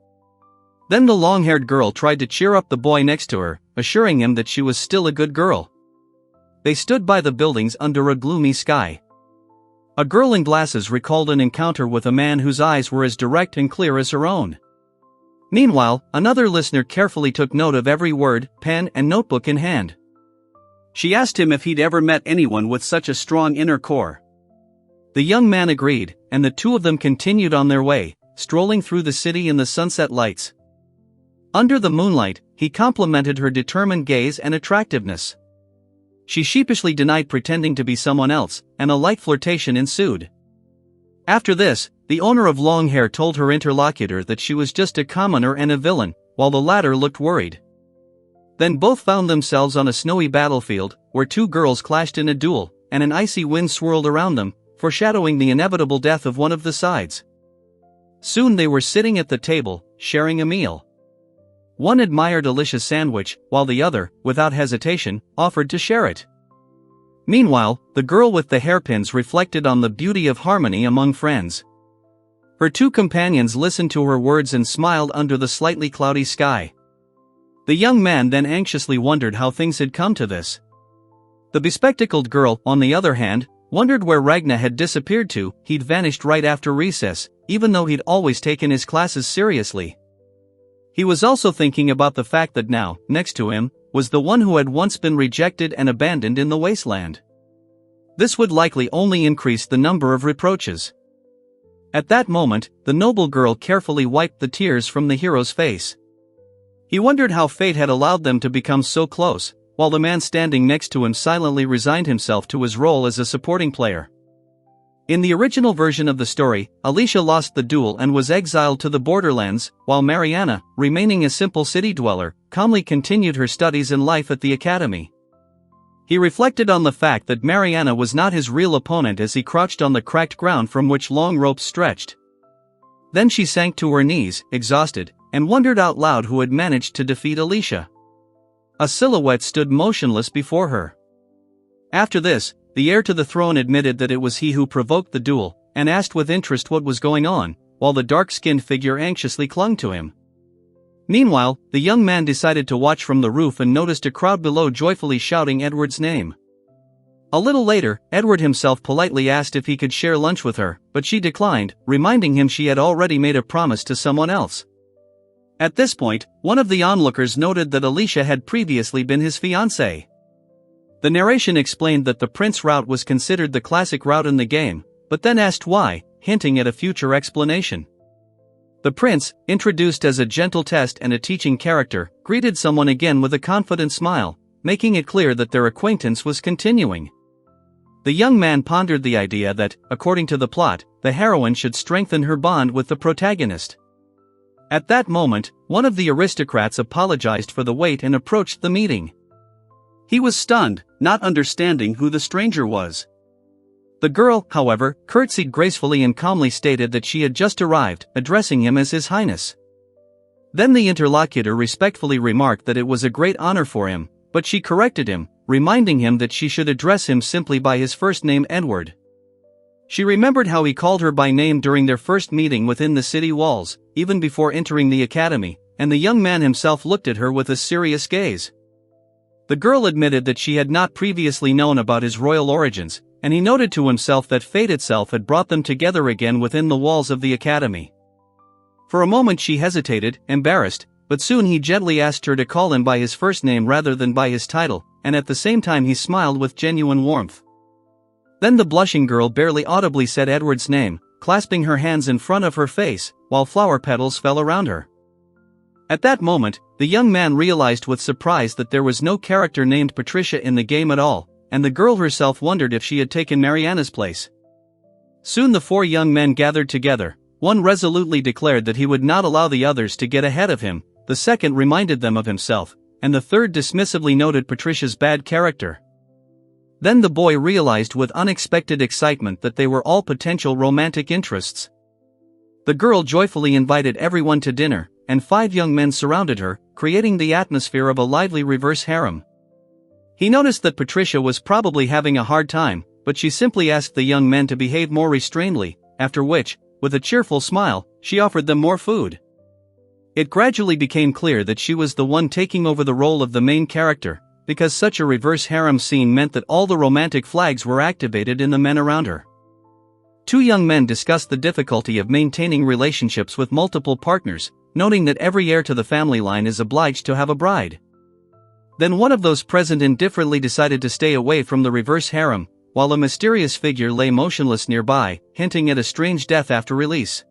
Then the long-haired girl tried to cheer up the boy next to her, assuring him that she was still a good girl. They stood by the buildings under a gloomy sky. A girl in glasses recalled an encounter with a man whose eyes were as direct and clear as her own. Meanwhile, another listener carefully took note of every word, pen and notebook in hand. She asked him if he'd ever met anyone with such a strong inner core. The young man agreed, and the two of them continued on their way, strolling through the city in the sunset lights. Under the moonlight, he complimented her determined gaze and attractiveness. She sheepishly denied pretending to be someone else, and a light flirtation ensued. After this, the owner of long hair told her interlocutor that she was just a commoner and a villain, while the latter looked worried. Then both found themselves on a snowy battlefield, where two girls clashed in a duel, and an icy wind swirled around them, foreshadowing the inevitable death of one of the sides. Soon they were sitting at the table, sharing a meal. One admired Alicia's sandwich, while the other, without hesitation, offered to share it. Meanwhile, the girl with the hairpins reflected on the beauty of harmony among friends. Her two companions listened to her words and smiled under the slightly cloudy sky. The young man then anxiously wondered how things had come to this. The bespectacled girl, on the other hand, wondered where Ragna had disappeared to. He'd vanished right after recess, even though he'd always taken his classes seriously. He was also thinking about the fact that now, next to him, was the one who had once been rejected and abandoned in the wasteland. This would likely only increase the number of reproaches. At that moment, the noble girl carefully wiped the tears from the hero's face. He wondered how fate had allowed them to become so close, while the man standing next to him silently resigned himself to his role as a supporting player. In the original version of the story, Alicia lost the duel and was exiled to the borderlands, while Mariana, remaining a simple city dweller, calmly continued her studies and life at the academy. He reflected on the fact that Mariana was not his real opponent as he crouched on the cracked ground from which long ropes stretched. Then she sank to her knees, exhausted, and wondered out loud who had managed to defeat Alicia. A silhouette stood motionless before her. After this, the heir to the throne admitted that it was he who provoked the duel, and asked with interest what was going on, while the dark-skinned figure anxiously clung to him. Meanwhile, the young man decided to watch from the roof and noticed a crowd below joyfully shouting Edward's name. A little later, Edward himself politely asked if he could share lunch with her, but she declined, reminding him she had already made a promise to someone else. At this point, one of the onlookers noted that Alicia had previously been his fiancée. The narration explained that the prince route was considered the classic route in the game, but then asked why, hinting at a future explanation. The prince, introduced as a gentle test and a teaching character, greeted someone again with a confident smile, making it clear that their acquaintance was continuing. The young man pondered the idea that, according to the plot, the heroine should strengthen her bond with the protagonist. At that moment, one of the aristocrats apologized for the wait and approached the meeting. He was stunned, not understanding who the stranger was. The girl, however, curtsied gracefully and calmly stated that she had just arrived, addressing him as His Highness. Then the interlocutor respectfully remarked that it was a great honor for him, but she corrected him, reminding him that she should address him simply by his first name Edward. She remembered how he called her by name during their first meeting within the city walls, even before entering the academy, and the young man himself looked at her with a serious gaze. The girl admitted that she had not previously known about his royal origins, and he noted to himself that fate itself had brought them together again within the walls of the academy. For a moment she hesitated, embarrassed, but soon he gently asked her to call him by his first name rather than by his title, and at the same time he smiled with genuine warmth. Then the blushing girl barely audibly said Edward's name, clasping her hands in front of her face, while flower petals fell around her. At that moment, the young man realized with surprise that there was no character named Patricia in the game at all, and the girl herself wondered if she had taken Mariana's place. Soon the four young men gathered together, One resolutely declared that he would not allow the others to get ahead of him, the second reminded them of himself, and the third dismissively noted Patricia's bad character. Then the boy realized with unexpected excitement that they were all potential romantic interests. The girl joyfully invited everyone to dinner, and 5 young men surrounded her, creating the atmosphere of a lively reverse harem. He noticed that Patricia was probably having a hard time, but she simply asked the young men to behave more restrainedly, after which, with a cheerful smile, she offered them more food. It gradually became clear that she was the one taking over the role of the main character, because such a reverse harem scene meant that all the romantic flags were activated in the men around her. 2 young men discussed the difficulty of maintaining relationships with multiple partners, noting that every heir to the family line is obliged to have a bride. Then one of those present indifferently decided to stay away from the reverse harem, while a mysterious figure lay motionless nearby, hinting at a strange death after release.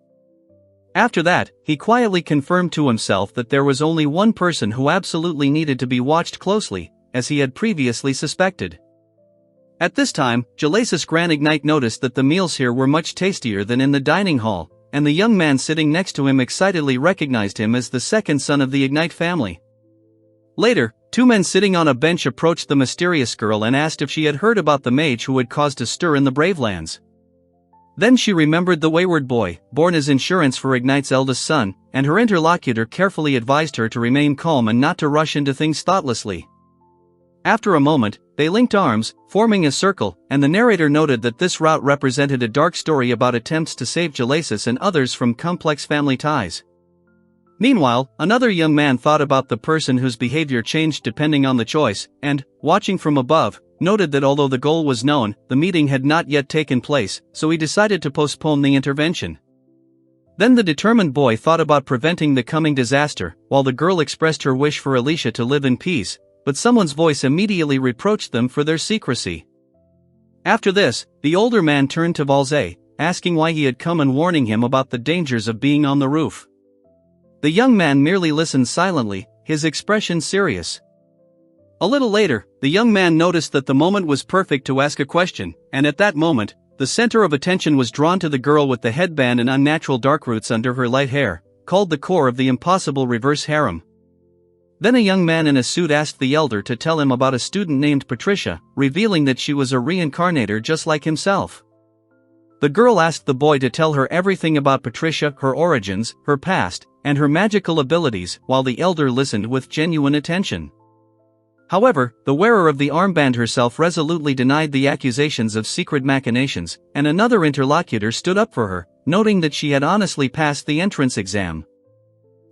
After that, he quietly confirmed to himself that there was only one person who absolutely needed to be watched closely, as he had previously suspected. At this time, Jalasis Gran Ignite noticed that the meals here were much tastier than in the dining hall, and the young man sitting next to him excitedly recognized him as the second son of the Ignite family. Later, 2 men sitting on a bench approached the mysterious girl and asked if she had heard about the mage who had caused a stir in the Bravelands. Then she remembered the wayward boy, born as insurance for Ignite's eldest son, and her interlocutor carefully advised her to remain calm and not to rush into things thoughtlessly. After a moment, they linked arms, forming a circle, and the narrator noted that this route represented a dark story about attempts to save Jalasis and others from complex family ties. Meanwhile, another young man thought about the person whose behavior changed depending on the choice, and, watching from above, noted that although the goal was known, the meeting had not yet taken place, so he decided to postpone the intervention. Then the determined boy thought about preventing the coming disaster, while the girl expressed her wish for Alicia to live in peace, but someone's voice immediately reproached them for their secrecy. After this, the older man turned to Valze, asking why he had come and warning him about the dangers of being on the roof. The young man merely listened silently, his expression serious. A little later, the young man noticed that the moment was perfect to ask a question, and at that moment, the center of attention was drawn to the girl with the headband and unnatural dark roots under her light hair, called the core of the impossible reverse harem. Then a young man in a suit asked the elder to tell him about a student named Patricia, revealing that she was a reincarnator just like himself. The girl asked the boy to tell her everything about Patricia, her origins, her past, and her magical abilities, while the elder listened with genuine attention. However, the wearer of the armband herself resolutely denied the accusations of secret machinations, and another interlocutor stood up for her, noting that she had honestly passed the entrance exam.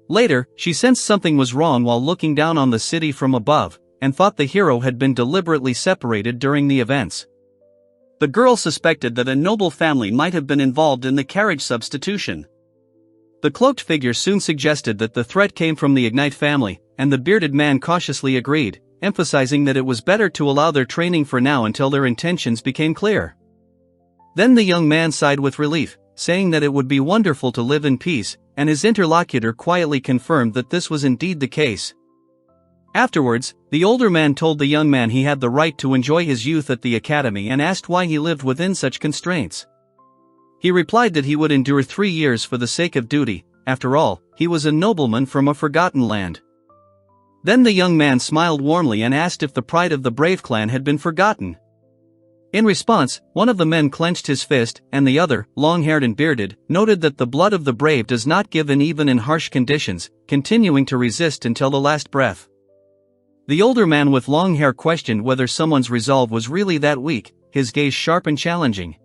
Later, she sensed something was wrong while looking down on the city from above, and thought the hero had been deliberately separated during the events. The girl suspected that a noble family might have been involved in the carriage substitution. The cloaked figure soon suggested that the threat came from the Ignite family, and the bearded man cautiously agreed, emphasizing that it was better to allow their training for now until their intentions became clear. Then the young man sighed with relief, saying that it would be wonderful to live in peace, and his interlocutor quietly confirmed that this was indeed the case. Afterwards, the older man told the young man he had the right to enjoy his youth at the academy and asked why he lived within such constraints. He replied that he would endure 3 years for the sake of duty. After all, he was a nobleman from a forgotten land. Then the young man smiled warmly and asked if the pride of the Brave clan had been forgotten. In response, one of the men clenched his fist, and the other, long-haired and bearded, noted that the blood of the brave does not give in even in harsh conditions, continuing to resist until the last breath. The older man with long hair questioned whether someone's resolve was really that weak, his gaze sharp and challenging.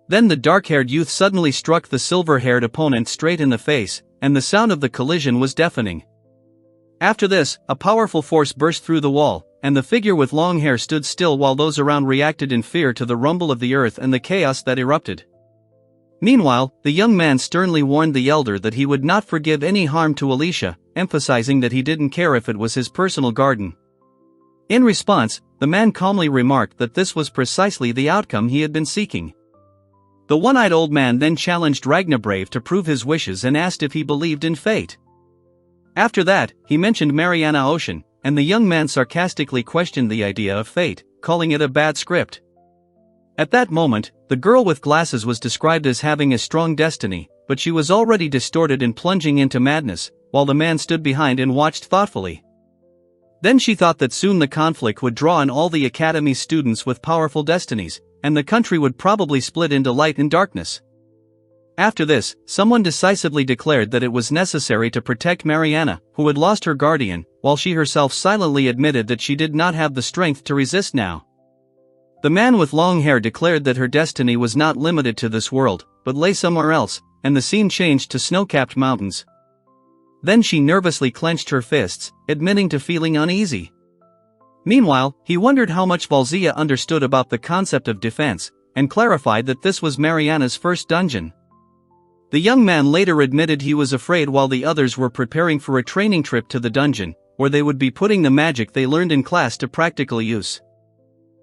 Then the dark-haired youth suddenly struck the silver-haired opponent straight in the face, and the sound of the collision was deafening. After this, a powerful force burst through the wall, and the figure with long hair stood still while those around reacted in fear to the rumble of the earth and the chaos that erupted. Meanwhile, the young man sternly warned the elder that he would not forgive any harm to Alicia, emphasizing that he didn't care if it was his personal garden. In response, the man calmly remarked that this was precisely the outcome he had been seeking. The one-eyed old man then challenged Ragnabrave to prove his wishes and asked if he believed in fate. After that, he mentioned Mariana Ocean, and the young man sarcastically questioned the idea of fate, calling it a bad script. At that moment, the girl with glasses was described as having a strong destiny, but she was already distorted and plunging into madness, while the man stood behind and watched thoughtfully. Then she thought that soon the conflict would draw in all the academy's students with powerful destinies, and the country would probably split into light and darkness. After this, someone decisively declared that it was necessary to protect Mariana, who had lost her guardian, while she herself silently admitted that she did not have the strength to resist now. The man with long hair declared that her destiny was not limited to this world, but lay somewhere else, and the scene changed to snow-capped mountains. Then she nervously clenched her fists, admitting to feeling uneasy. Meanwhile, he wondered how much Valzia understood about the concept of defense, and clarified that this was Mariana's first dungeon. The young man later admitted he was afraid while the others were preparing for a training trip to the dungeon, where they would be putting the magic they learned in class to practical use.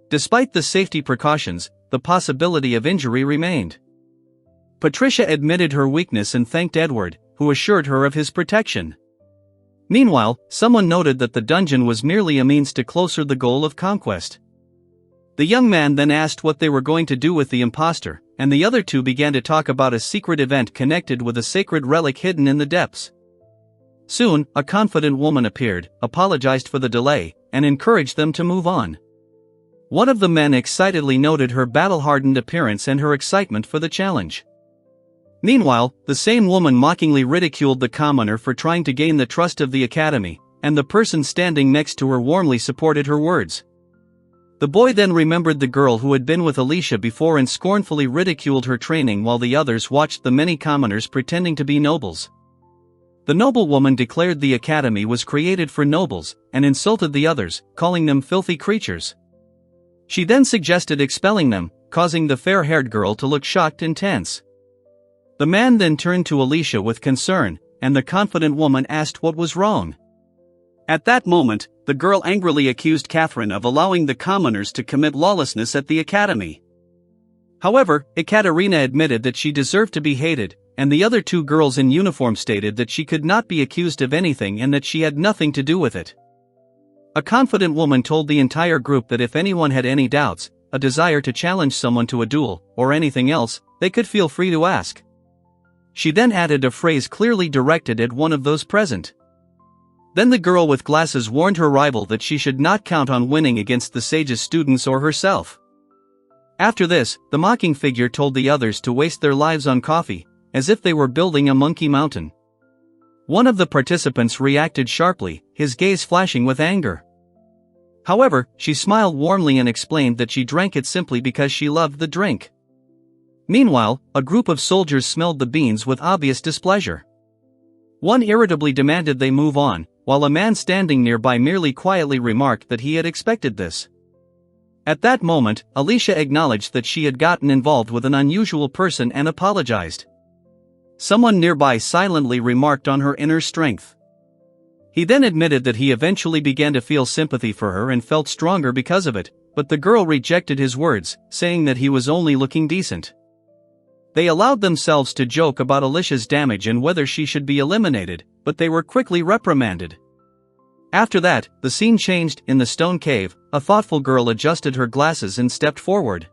Despite the safety precautions, the possibility of injury remained. Patricia admitted her weakness and thanked Edward, who assured her of his protection. Meanwhile, someone noted that the dungeon was merely a means to closer the goal of conquest. The young man then asked what they were going to do with the imposter, and the other two began to talk about a secret event connected with a sacred relic hidden in the depths. Soon, a confident woman appeared, apologized for the delay, and encouraged them to move on. One of the men excitedly noted her battle-hardened appearance and her excitement for the challenge. Meanwhile, the same woman mockingly ridiculed the commoner for trying to gain the trust of the academy, and the person standing next to her warmly supported her words. The boy then remembered the girl who had been with Alicia before and scornfully ridiculed her training while the others watched the many commoners pretending to be nobles. The noblewoman declared the academy was created for nobles, and insulted the others, calling them filthy creatures. She then suggested expelling them, causing the fair-haired girl to look shocked and tense. The man then turned to Alicia with concern, and the confident woman asked what was wrong. At that moment, the girl angrily accused Catherine of allowing the commoners to commit lawlessness at the academy. However, Ekaterina admitted that she deserved to be hated, and the other two girls in uniform stated that she could not be accused of anything and that she had nothing to do with it. A confident woman told the entire group that if anyone had any doubts, a desire to challenge someone to a duel, or anything else, they could feel free to ask. She then added a phrase clearly directed at one of those present. Then the girl with glasses warned her rival that she should not count on winning against the sage's students or herself. After this, the mocking figure told the others to waste their lives on coffee, as if they were building a monkey mountain. One of the participants reacted sharply, his gaze flashing with anger. However, she smiled warmly and explained that she drank it simply because she loved the drink. Meanwhile, a group of soldiers smelled the beans with obvious displeasure. One irritably demanded they move on, while a man standing nearby merely quietly remarked that he had expected this. At that moment, Alicia acknowledged that she had gotten involved with an unusual person and apologized. Someone nearby silently remarked on her inner strength. He then admitted that he eventually began to feel sympathy for her and felt stronger because of it, but the girl rejected his words, saying that he was only looking decent. They allowed themselves to joke about Alicia's damage and whether she should be eliminated, but they were quickly reprimanded. After that, the scene changed. In the stone cave, a thoughtful girl adjusted her glasses and stepped forward.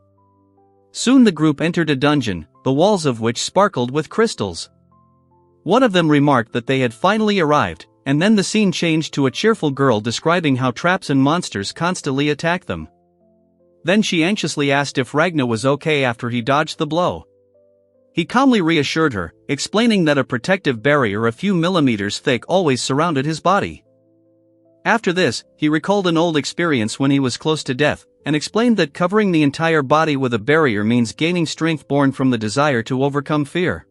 Soon the group entered a dungeon, the walls of which sparkled with crystals. One of them remarked that they had finally arrived, and then the scene changed to a cheerful girl describing how traps and monsters constantly attack them. Then she anxiously asked if Ragnar was okay after he dodged the blow. He calmly reassured her, explaining that a protective barrier a few millimeters thick always surrounded his body. After this, he recalled an old experience when he was close to death, and explained that covering the entire body with a barrier means gaining strength born from the desire to overcome fear.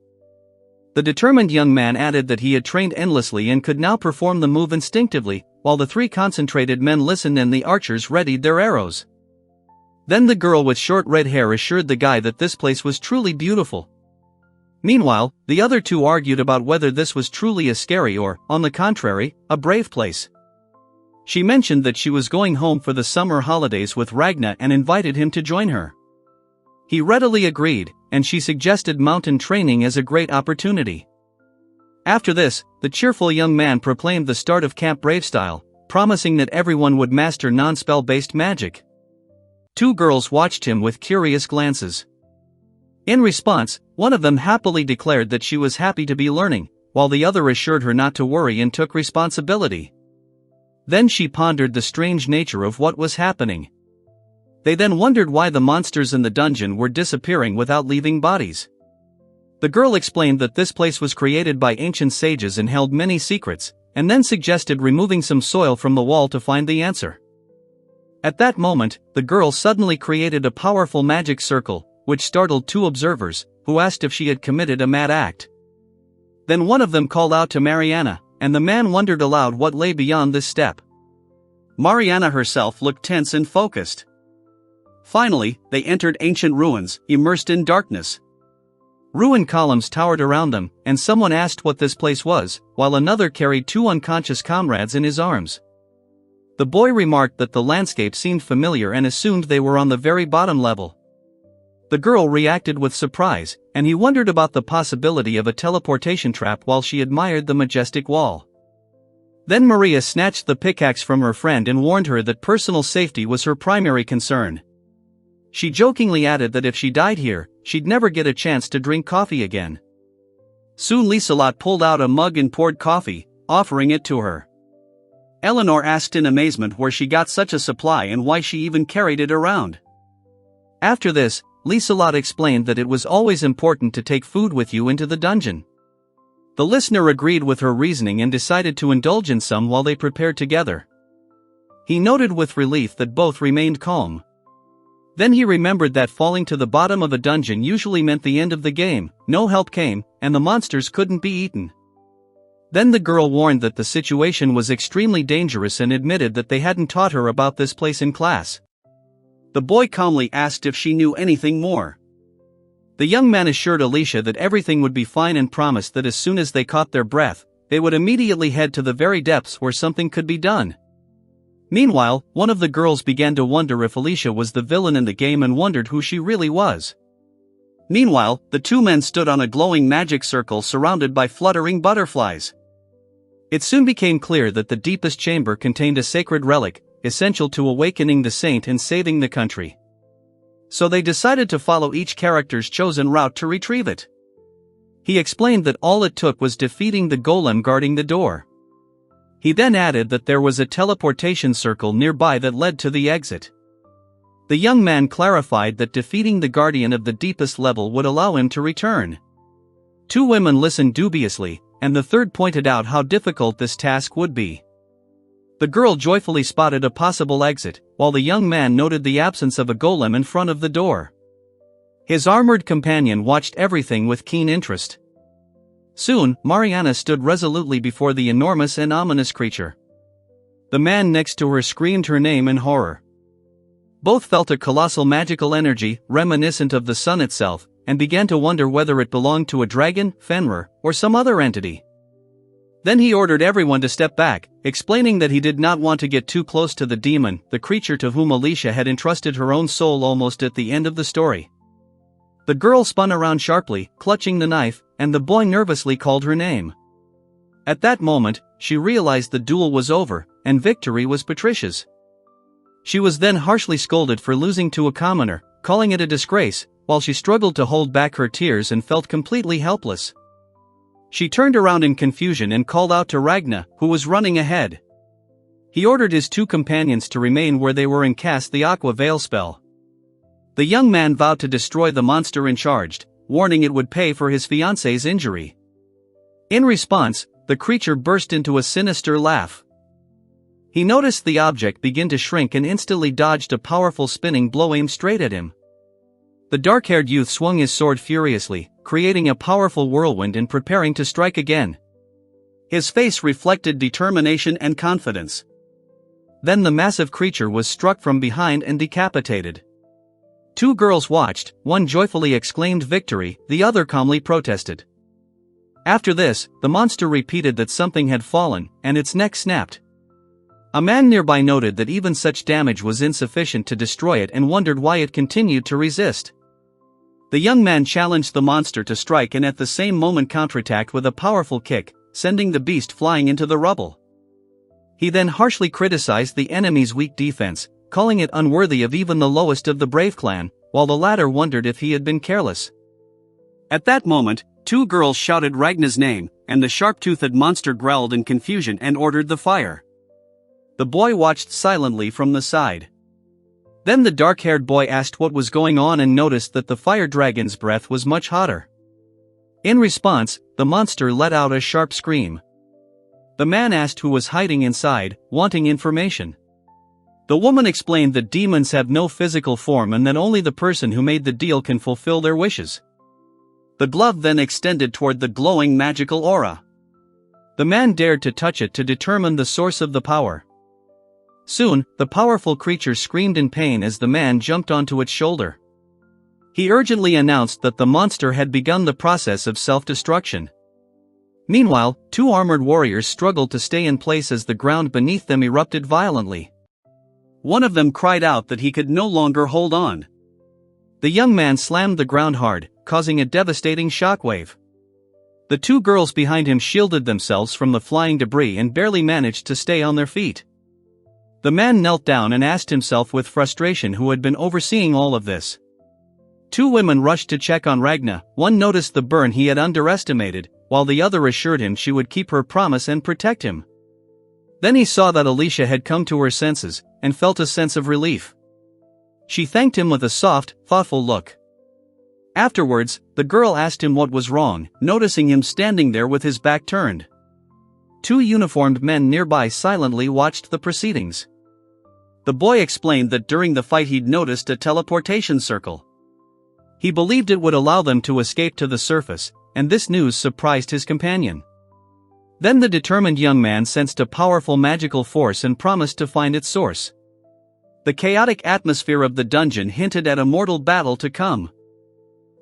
The determined young man added that he had trained endlessly and could now perform the move instinctively, while the three concentrated men listened and the archers readied their arrows. Then the girl with short red hair assured the guy that this place was truly beautiful. Meanwhile, the other two argued about whether this was truly a scary or, on the contrary, a brave place. She mentioned that she was going home for the summer holidays with Ragnar and invited him to join her. He readily agreed, and she suggested mountain training as a great opportunity. After this, the cheerful young man proclaimed the start of Camp Bravestyle, promising that everyone would master non-spell-based magic. Two girls watched him with curious glances. In response, one of them happily declared that she was happy to be learning, while the other assured her not to worry and took responsibility. Then she pondered the strange nature of what was happening. They then wondered why the monsters in the dungeon were disappearing without leaving bodies. The girl explained that this place was created by ancient sages and held many secrets, and then suggested removing some soil from the wall to find the answer. At that moment, the girl suddenly created a powerful magic circle, which startled two observers, who asked if she had committed a mad act. Then one of them called out to Mariana, and the man wondered aloud what lay beyond this step. Mariana herself looked tense and focused. Finally, they entered ancient ruins, immersed in darkness. Ruined columns towered around them, and someone asked what this place was, while another carried two unconscious comrades in his arms. The boy remarked that the landscape seemed familiar and assumed they were on the very bottom level. The girl reacted with surprise, and he wondered about the possibility of a teleportation trap while she admired the majestic wall. Then Maria snatched the pickaxe from her friend and warned her that personal safety was her primary concern. She jokingly added that if she died here, she'd never get a chance to drink coffee again. Soon Lieselot pulled out a mug and poured coffee, offering it to her. Eleanor asked in amazement where she got such a supply and why she even carried it around. After this, Lieselot explained that it was always important to take food with you into the dungeon. The listener agreed with her reasoning and decided to indulge in some while they prepared together. He noted with relief that both remained calm. Then he remembered that falling to the bottom of a dungeon usually meant the end of the game, no help came, and the monsters couldn't be eaten. Then the girl warned that the situation was extremely dangerous and admitted that they hadn't taught her about this place in class. The boy calmly asked if she knew anything more. The young man assured Alicia that everything would be fine and promised that as soon as they caught their breath, they would immediately head to the very depths where something could be done. Meanwhile, one of the girls began to wonder if Alicia was the villain in the game and wondered who she really was. Meanwhile, the two men stood on a glowing magic circle surrounded by fluttering butterflies. It soon became clear that the deepest chamber contained a sacred relic, essential to awakening the saint and saving the country. So they decided to follow each character's chosen route to retrieve it. He explained that all it took was defeating the golem guarding the door. He then added that there was a teleportation circle nearby that led to the exit. The young man clarified that defeating the guardian of the deepest level would allow him to return. Two women listened dubiously, and the third pointed out how difficult this task would be. The girl joyfully spotted a possible exit, while the young man noted the absence of a golem in front of the door. His armored companion watched everything with keen interest. Soon, Mariana stood resolutely before the enormous and ominous creature. The man next to her screamed her name in horror. Both felt a colossal magical energy, reminiscent of the sun itself, and began to wonder whether it belonged to a dragon, Fenrir, or some other entity. Then he ordered everyone to step back, explaining that he did not want to get too close to the demon, the creature to whom Alicia had entrusted her own soul almost at the end of the story. The girl spun around sharply, clutching the knife, and the boy nervously called her name. At that moment, she realized the duel was over, and victory was Patricia's. She was then harshly scolded for losing to a commoner, calling it a disgrace, while she struggled to hold back her tears and felt completely helpless. She turned around in confusion and called out to Ragna, who was running ahead. He ordered his two companions to remain where they were and cast the Aqua Veil spell. The young man vowed to destroy the monster in charge, warning it would pay for his fiancée's injury. In response, the creature burst into a sinister laugh. He noticed the object begin to shrink and instantly dodged a powerful spinning blow aimed straight at him. The dark-haired youth swung his sword furiously, creating a powerful whirlwind and preparing to strike again. His face reflected determination and confidence. Then the massive creature was struck from behind and decapitated. Two girls watched, one joyfully exclaimed victory, the other calmly protested. After this, the monster repeated that something had fallen, and its neck snapped. A man nearby noted that even such damage was insufficient to destroy it and wondered why it continued to resist. The young man challenged the monster to strike and at the same moment counterattacked with a powerful kick, sending the beast flying into the rubble. He then harshly criticized the enemy's weak defense, calling it unworthy of even the lowest of the brave clan, while the latter wondered if he had been careless. At that moment, two girls shouted Ragna's name, and the sharp-toothed monster growled in confusion and ordered the fire. The boy watched silently from the side. Then the dark-haired boy asked what was going on and noticed that the fire dragon's breath was much hotter. In response, the monster let out a sharp scream. The man asked who was hiding inside, wanting information. The woman explained that demons have no physical form and that only the person who made the deal can fulfill their wishes. The glove then extended toward the glowing magical aura. The man dared to touch it to determine the source of the power. Soon, the powerful creature screamed in pain as the man jumped onto its shoulder. He urgently announced that the monster had begun the process of self-destruction. Meanwhile, two armored warriors struggled to stay in place as the ground beneath them erupted violently. One of them cried out that he could no longer hold on. The young man slammed the ground hard, causing a devastating shockwave. The two girls behind him shielded themselves from the flying debris and barely managed to stay on their feet. The man knelt down and asked himself with frustration who had been overseeing all of this. Two women rushed to check on Ragna. One noticed the burn he had underestimated, while the other assured him she would keep her promise and protect him. Then he saw that Alicia had come to her senses, and felt a sense of relief. She thanked him with a soft, thoughtful look. Afterwards, the girl asked him what was wrong, noticing him standing there with his back turned. Two uniformed men nearby silently watched the proceedings. The boy explained that during the fight he'd noticed a teleportation circle. He believed it would allow them to escape to the surface, and this news surprised his companion. Then the determined young man sensed a powerful magical force and promised to find its source. The chaotic atmosphere of the dungeon hinted at a mortal battle to come.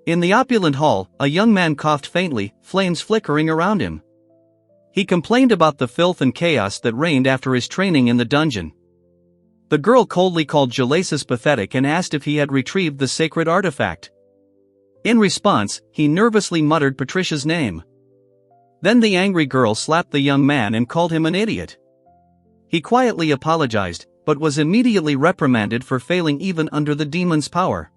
In the opulent hall, a young man coughed faintly, flames flickering around him. He complained about the filth and chaos that reigned after his training in the dungeon. The girl coldly called Jalasis pathetic and asked if he had retrieved the sacred artifact. In response, he nervously muttered Patricia's name. Then the angry girl slapped the young man and called him an idiot. He quietly apologized, but was immediately reprimanded for failing even under the demon's power.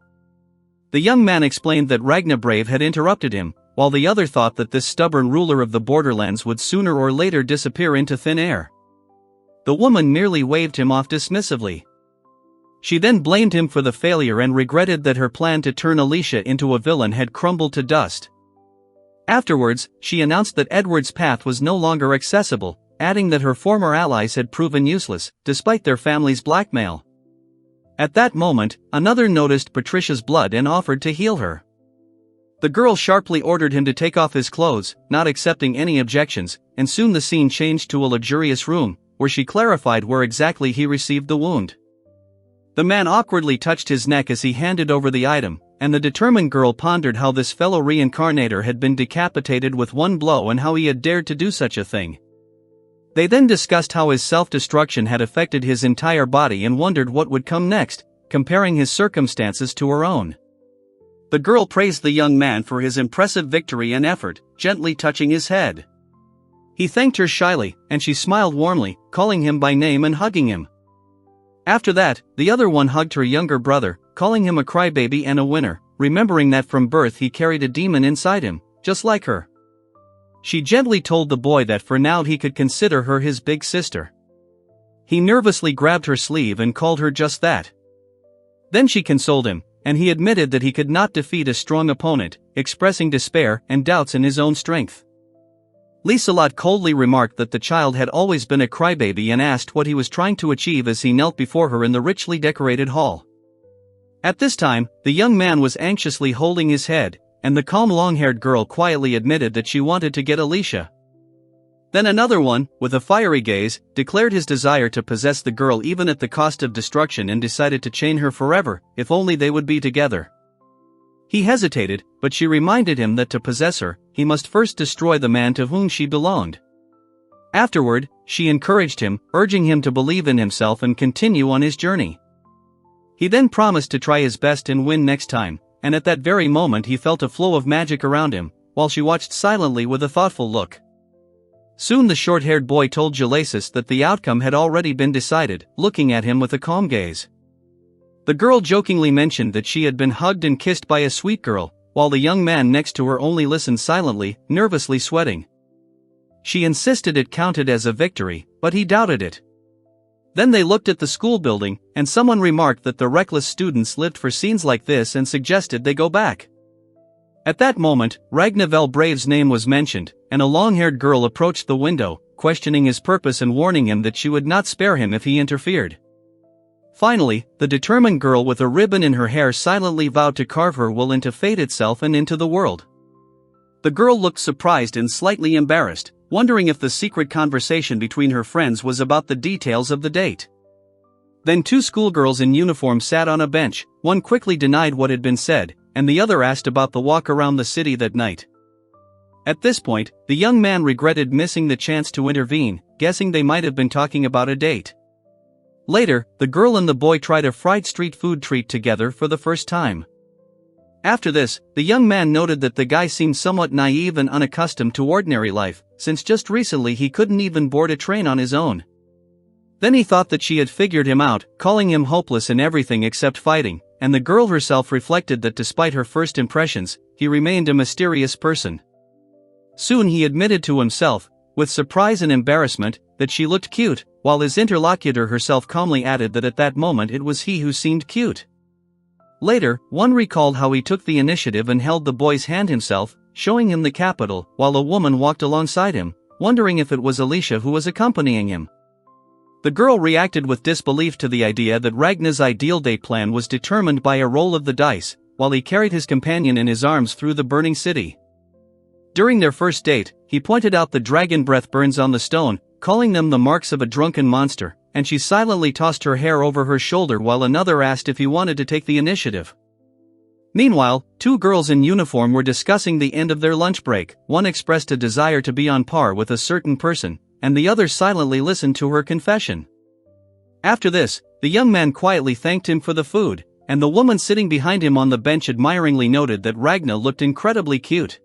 The young man explained that Ragna Brave had interrupted him, while the other thought that this stubborn ruler of the borderlands would sooner or later disappear into thin air. The woman merely waved him off dismissively. She then blamed him for the failure and regretted that her plan to turn Alicia into a villain had crumbled to dust. Afterwards, she announced that Edward's path was no longer accessible, adding that her former allies had proven useless, despite their family's blackmail. At that moment, another noticed Patricia's blood and offered to heal her. The girl sharply ordered him to take off his clothes, not accepting any objections, and soon the scene changed to a luxurious room, where she clarified where exactly he received the wound. The man awkwardly touched his neck as he handed over the item, and the determined girl pondered how this fellow reincarnator had been decapitated with one blow and how he had dared to do such a thing. They then discussed how his self-destruction had affected his entire body and wondered what would come next, comparing his circumstances to her own. The girl praised the young man for his impressive victory and effort, gently touching his head. He thanked her shyly, and she smiled warmly, calling him by name and hugging him. After that, the other one hugged her younger brother, calling him a crybaby and a winner, remembering that from birth he carried a demon inside him, just like her. She gently told the boy that for now he could consider her his big sister. He nervously grabbed her sleeve and called her just that. Then she consoled him, and he admitted that he could not defeat a strong opponent, expressing despair and doubts in his own strength. Lieselot coldly remarked that the child had always been a crybaby and asked what he was trying to achieve as he knelt before her in the richly decorated hall. At this time, the young man was anxiously holding his head, and the calm long-haired girl quietly admitted that she wanted to get Alicia. Then another one, with a fiery gaze, declared his desire to possess the girl even at the cost of destruction and decided to chain her forever, if only they would be together. He hesitated, but she reminded him that to possess her, he must first destroy the man to whom she belonged. Afterward, she encouraged him, urging him to believe in himself and continue on his journey. He then promised to try his best and win next time, and at that very moment he felt a flow of magic around him, while she watched silently with a thoughtful look. Soon the short-haired boy told Jalasis that the outcome had already been decided, looking at him with a calm gaze. The girl jokingly mentioned that she had been hugged and kissed by a sweet girl, while the young man next to her only listened silently, nervously sweating. She insisted it counted as a victory, but he doubted it. Then they looked at the school building, and someone remarked that the reckless students lived for scenes like this and suggested they go back. At that moment, Ragnavel Brave's name was mentioned, and a long-haired girl approached the window, questioning his purpose and warning him that she would not spare him if he interfered. Finally, the determined girl with a ribbon in her hair silently vowed to carve her will into fate itself and into the world. The girl looked surprised and slightly embarrassed, wondering if the secret conversation between her friends was about the details of the date. Then two schoolgirls in uniform sat on a bench, one quickly denied what had been said, and the other asked about the walk around the city that night. At this point, the young man regretted missing the chance to intervene, guessing they might have been talking about a date. Later, the girl and the boy tried a fried street food treat together for the first time. After this, the young man noted that the guy seemed somewhat naive and unaccustomed to ordinary life, since just recently he couldn't even board a train on his own. Then he thought that she had figured him out, calling him hopeless in everything except fighting, and the girl herself reflected that despite her first impressions, he remained a mysterious person. Soon he admitted to himself, with surprise and embarrassment, that she looked cute, while his interlocutor herself calmly added that at that moment it was he who seemed cute. Later, one recalled how he took the initiative and held the boy's hand himself, showing him the capital, while a woman walked alongside him, wondering if it was Alicia who was accompanying him. The girl reacted with disbelief to the idea that Ragna's ideal date plan was determined by a roll of the dice, while he carried his companion in his arms through the burning city. During their first date, he pointed out the dragon breath burns on the stone, calling them the marks of a drunken monster, and she silently tossed her hair over her shoulder while another asked if he wanted to take the initiative. Meanwhile, two girls in uniform were discussing the end of their lunch break. One expressed a desire to be on par with a certain person, and the other silently listened to her confession. After this, the young man quietly thanked him for the food, and the woman sitting behind him on the bench admiringly noted that Ragna looked incredibly cute.